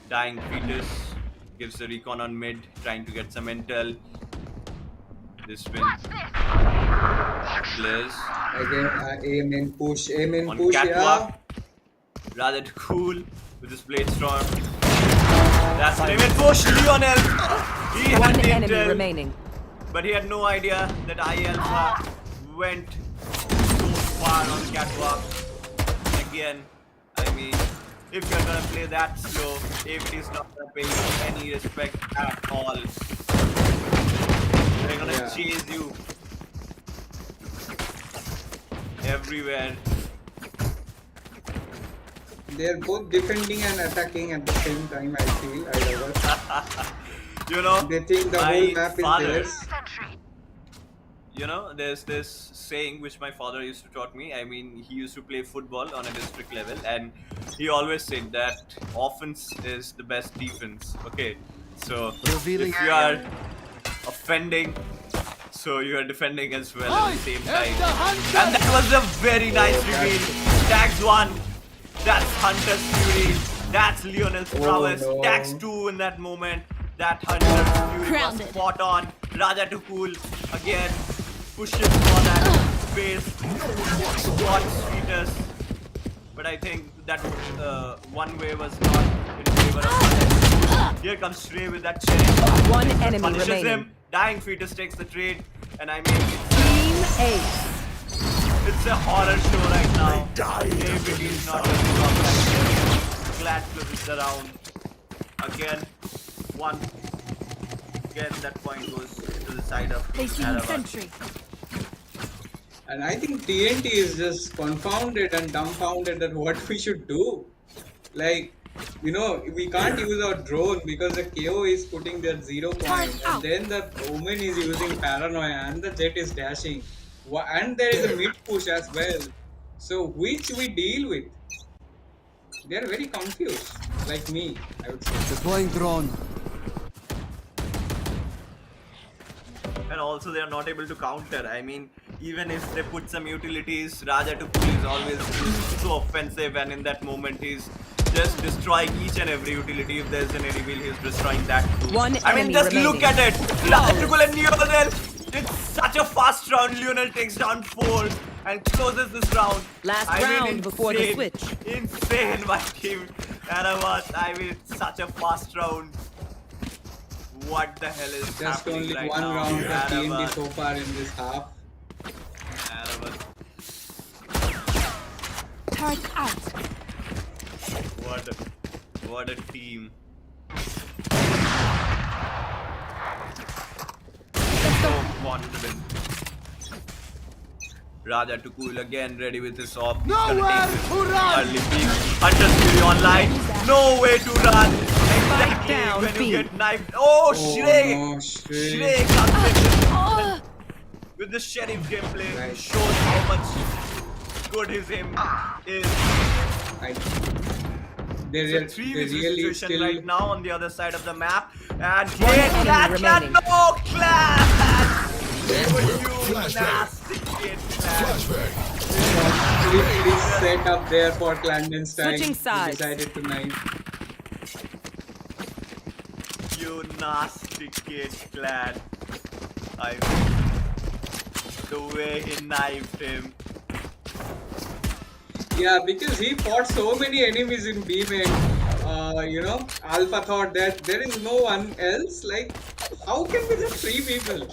Dying fetus gives a recon on mid, trying to get some intel. This win. Blaze Again, aim and push, on push, catwalk. yeah. Rather too cool with this blade storm. That's an aim and push. Lionel. He had One the enemy intel, remaining. but he had no idea that I Alpha went so far on catwalk. Again, I mean, if you're gonna play that slow, AVT is not gonna pay you any respect at all. They're gonna chase you everywhere. They're both defending and attacking at the same time, I feel. They think the my whole map is father, theirs. There's this saying which my father used to taught me. I mean, he used to play football on a district level, and he always said that offense is the best defense. Okay, so Revealing if you are offending, so you are defending as well at the same time. And that was a very nice reveal. Tags 1, that's Hunter's fury, that's Lionel's prowess. no. Tags 2 in that moment, that Hunter's fury Grounded. was spot on. Raja to cool again, pushes for that space, watch fetus. But I think that one way was not in favor of Hunter. Here comes Shrey with that chain. One enemy Punishes remaining. him. Dying fetus takes the trade, and I mean, Team Ace. it's a horror show right now. AVT is not going to stop that shit. Glad flips the round. Again, 1. Again, that point goes to the side of Facing Arava. sentry. And I think TNT is just confounded and dumbfounded at what we should do. Like, we can't use our drone because the KO is putting their 0 point, and then the Omen is using Paranoia, and the Jet is dashing. And there is a mid push as well. So, which we deal with? They are very confused, like me, I would say. Deploying drone. and also they are not able to counter. I mean, even if they put some utilities, Raja Tukul is always so offensive, and in that moment he's just destroying each and every utility. If there's an enemy, he's destroying that too. One I mean, enemy just remaining. look at it. Raja Tukul and Lionel. It's such a fast round. Lionel takes down 4 and closes this round. Last I mean, round before the insane. switch. Insane, my team. Aravat, I mean, it's such a fast round. What the hell is Just happening only right one now? round for TNT Aravat, so far in this half. Aravat. Turret out. What a team. So confident. Raja Tukul again ready with his op. He's gonna take this early peak. Hunter's Fury online. No way to run. Exactly down, when B. you get knifed. Oh, Shrek! no, Shrek. Shrek comes with the sheriff gameplay. Right. Shows how much good his aim is. I, It's they, a re- 3v they really situation still. right now on the other side of the map. And enemy Clan, remaining. no Clan! You Flashbang. nasty kid, Clan. Flashbang. Completely set up there for clandestine. Switching He sides. decided to knife. You nasty kid, Clan. I the way he knifed him. Yeah, because he fought so many enemies in B main. Alpha thought that there is no one else. Like, how can we just 3 people?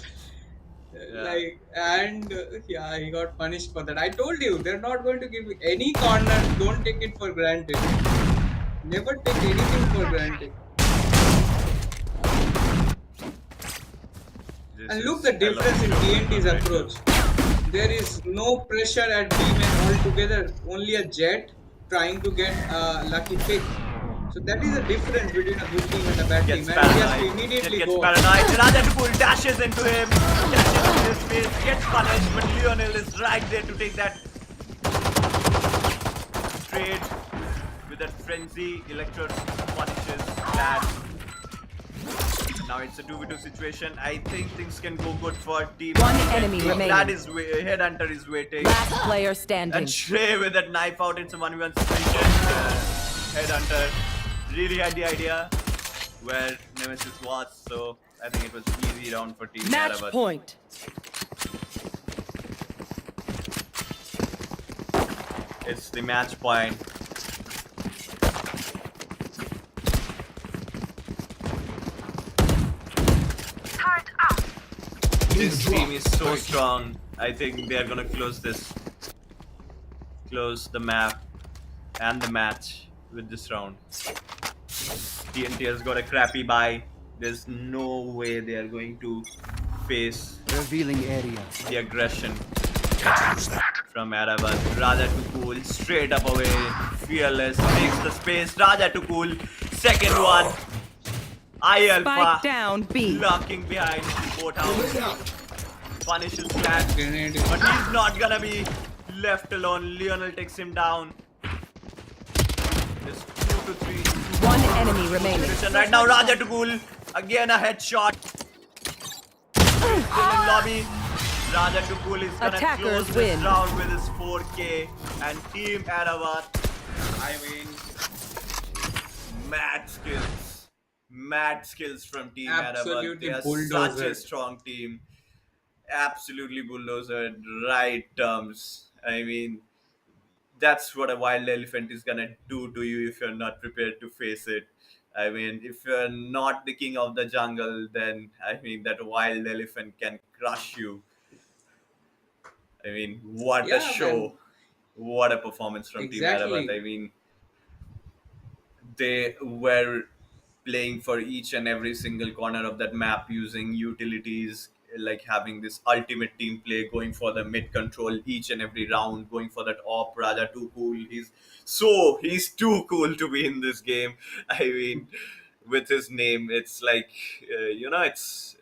Yeah, he got punished for that. I told you, they're not going to give you any corner. Don't take it for granted. Never take anything for granted. This And is look the hell of difference in a TNT's right approach. There is no pressure at B main altogether. Only a Jet trying to get a lucky pick. So that is the difference between a good team and a bad Gets team. And he has to paranoid. immediately Gets go. paranoid. Raja Tukul dashes into him. Dashes into his face. Gets punished. But Lionel is right there to take that trade with that frenzy. Electro punishes Glad. Now it's a 2v2 situation. I think things can go good for team. One enemy remaining. Glad is Headhunter is waiting. Last player standing. And Shrey with that knife out, it's a 1v1 situation. Headhunter really had the idea where Nemesis was, so I think it was easy round for Team Match Aravat. point. It's the match point. This team is so strong. I think they are gonna close the map and the match with this round. TNT has got a crappy buy. There's no way they are going to face Revealing area. the aggression from Aravat. Raja Tukul straight up away. Fearless takes the space. Raja Tukul, second one. I Alpha Spike down B. lurking behind boat house. Punishes Clan. Grenade. But he's not gonna be left alone. Lionel takes him down. Just 2 to 3. One enemy remaining. Position right now, Raja Tukul. Again a headshot. Still in lobby. Raja Tukul is gonna Attackers close this win. round with his 4K. And Team Aravat, I mean, mad skills. Mad skills from Team Aravat. Absolutely They are bulldozer. such a strong team. Absolutely bulldozer, right terms. I mean, that's what a wild elephant is gonna do to you if you're not prepared to face it. I mean, if you're not the king of the jungle, then I mean that wild elephant can crush you. I mean, what Yeah, a show! man. What a performance from Team Exactly. Aravat. I mean, they were playing for each and every single corner of that map using utilities, like having this ultimate team play, going for the mid control each and every round, going for that op. Raja too cool. He's too cool to be in this game. I mean, with his name, it's like it's.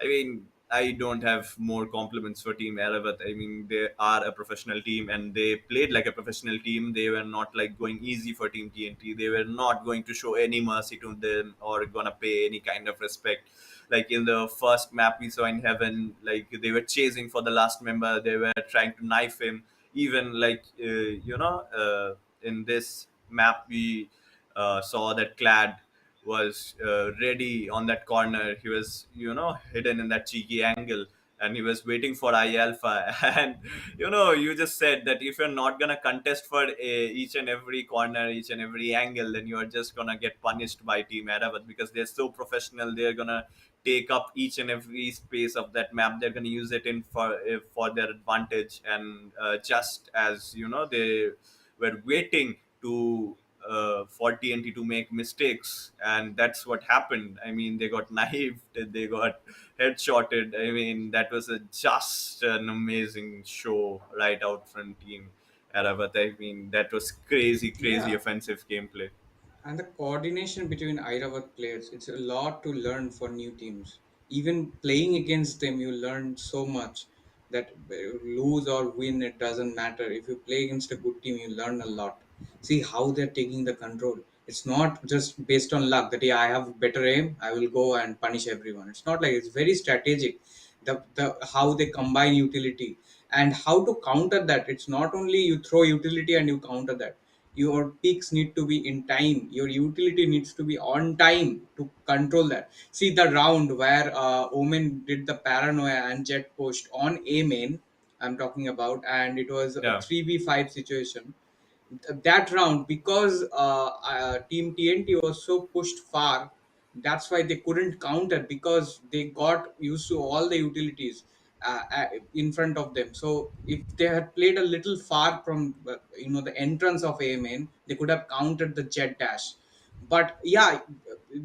I mean, I don't have more compliments for Team Aravat. I mean, they are a professional team and they played like a professional team. They were not like going easy for Team TNT. They were not going to show any mercy to them or gonna pay any kind of respect. Like in the first map we saw in Heaven, like they were chasing for the last member. They were trying to knife him. Even like in this map we saw that Clad was ready on that corner. He was, hidden in that cheeky angle, and he was waiting for I Alpha. And you just said that if you're not gonna contest for each and every corner, each and every angle, then you're just gonna get punished by Team Aravat because they're so professional. They're gonna take up each and every space of that map. They're gonna use it in for their advantage. And just as they were waiting to for TNT to make mistakes, and that's what happened. I mean, they got knifed, they got headshotted. I mean, that was just an amazing show right out from Team Aravat. I mean, that was crazy, crazy Yeah, offensive gameplay. and the coordination between Iravat players, it's a lot to learn for new teams. Even playing against them, you learn so much that lose or win, it doesn't matter. If you play against a good team, you learn a lot. See how they're taking the control. It's not just based on luck that yeah, I have better aim, I will go and punish everyone. It's not like it's very strategic. The how they combine utility and how to counter that. It's not only you throw utility and you counter that, your peaks need to be in time, your utility needs to be on time to control that. See the round where Omen did the paranoia and jet pushed on A main, I'm talking about, and it was a Yeah, 3v5 situation. That round, because team TNT was so pushed far, that's why they couldn't counter, because they got used to all the utilities in front of them. So if they had played a little far from the entrance of A main, they could have countered the jet dash. But yeah,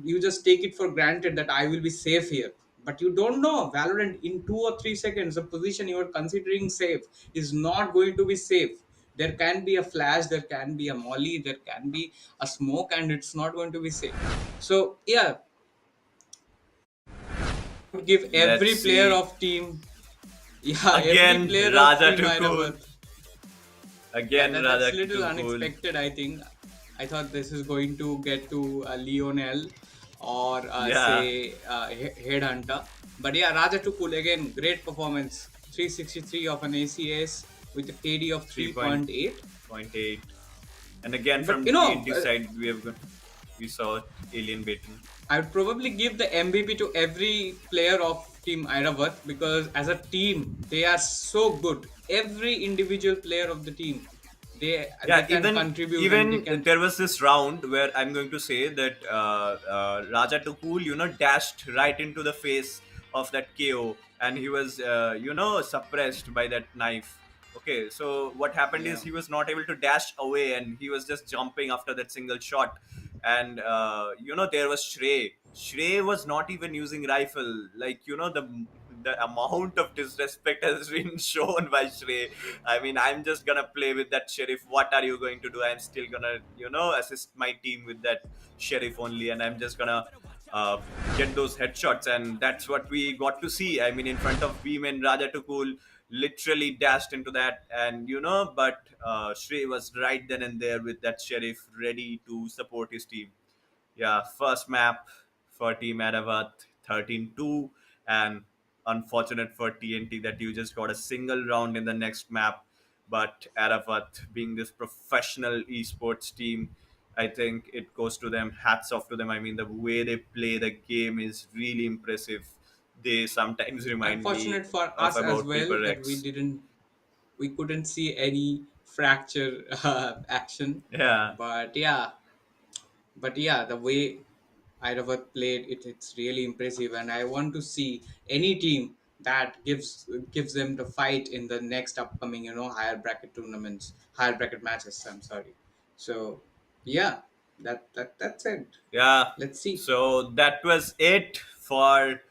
you just take it for granted that I will be safe here, but you don't know Valorant in 2 or 3 seconds the position you are considering safe is not going to be safe. There can be a flash, there can be a molly, there can be a smoke, and it's not going to be safe. So yeah, I would give let's every player see. of team, yeah, every Again, player of Raja team too cool. Hyderabad. Yeah, Again, that's Raja little too cool. unexpected, I think. I thought this is going to get to Lionel or Yeah, say Headhunter. But yeah, Raja Tukul, again, great performance. 363 of an ACS with a KD of 3.8. 3.8. And again, But from TNT side, we saw Alien Baton. I would probably give the MVP to every player of Team Iravat, because as a team, they are so good. Every individual player of the team, they Yeah, can even contribute and they even can. there was this round where I'm going to say that Raja Tukul, dashed right into the face of that KO, and he was, suppressed by that knife. Okay, so what happened is Yeah. he was not able to dash away, and he was just jumping after that single shot. And there was Shrey. Shrey was not even using rifle. Like the amount of disrespect has been shown by Shrey. I mean, I'm just gonna play with that sheriff. What are you going to do? I'm still gonna, assist my team with that sheriff only, and I'm just gonna uh, get those headshots. And that's what we got to see. I mean, in front of Beam and Raja Tukul, literally dashed into that, and but Shrey was right then and there with that sheriff, ready to support his team. Yeah, first map for Team Aravat, 13-2, and unfortunate for TNT that you just got a single round in the next map. But Aravat, being this professional esports team, I think it goes to them. Hats off to them. I mean, the way they play the game is really impressive. They sometimes remind me Unfortunate for of us as about well Paper that Rex. we couldn't see any fracture action. Yeah, But yeah, the way Iravat played it, it's really impressive, and I want to see any team that gives them the fight in the next upcoming higher bracket tournaments, higher bracket matches. I'm sorry. So yeah, that's it. yeah. Let's see. So that was it for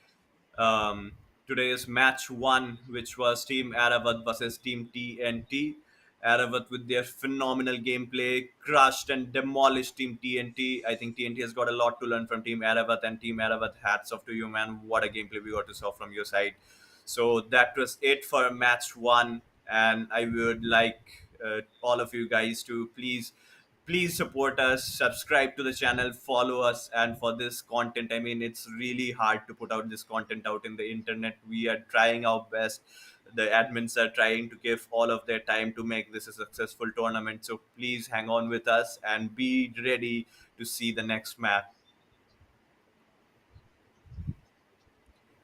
today's match one, which was Team Aravat versus Team TNT. Aravat with their phenomenal gameplay crushed and demolished Team TNT. I think TNT has got a lot to learn from Team Aravat, and Team Aravat, hats off to you, man. What a gameplay we got to saw from your side. So that was it for match one, and I would like all of you guys to please support us, subscribe to the channel, follow us. And for this content, I mean, it's really hard to put out this content out in the internet. We are trying our best. The admins are trying to give all of their time to make this a successful tournament, so please hang on with us and be ready to see the next match.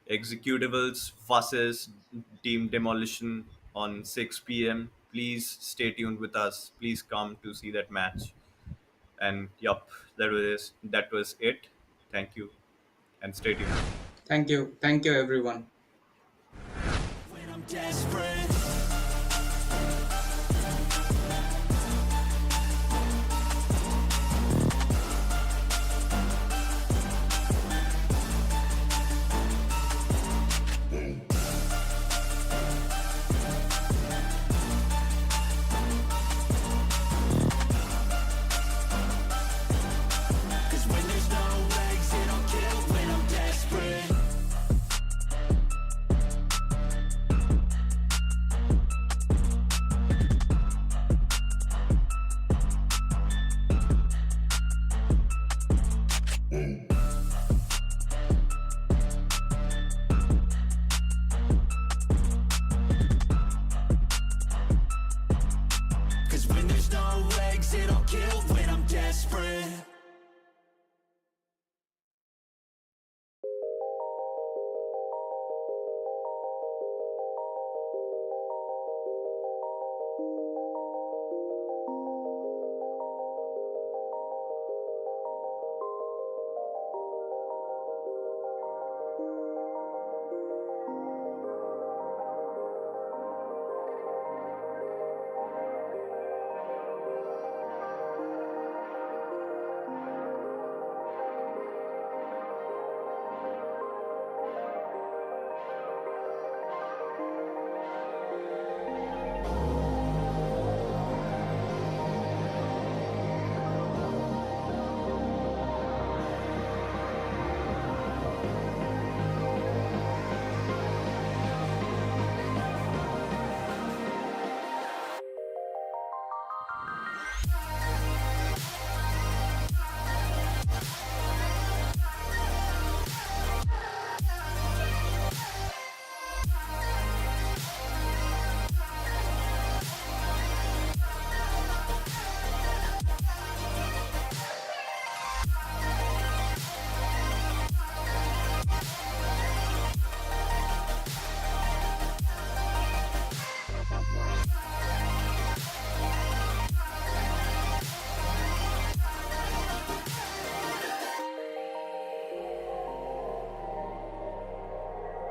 Executables, fusses, team demolition on 6 p.m. Please stay tuned with us. Please come to see that match. And yup, that was it. Thank you, and stay tuned. Thank you, everyone. When I'm desperate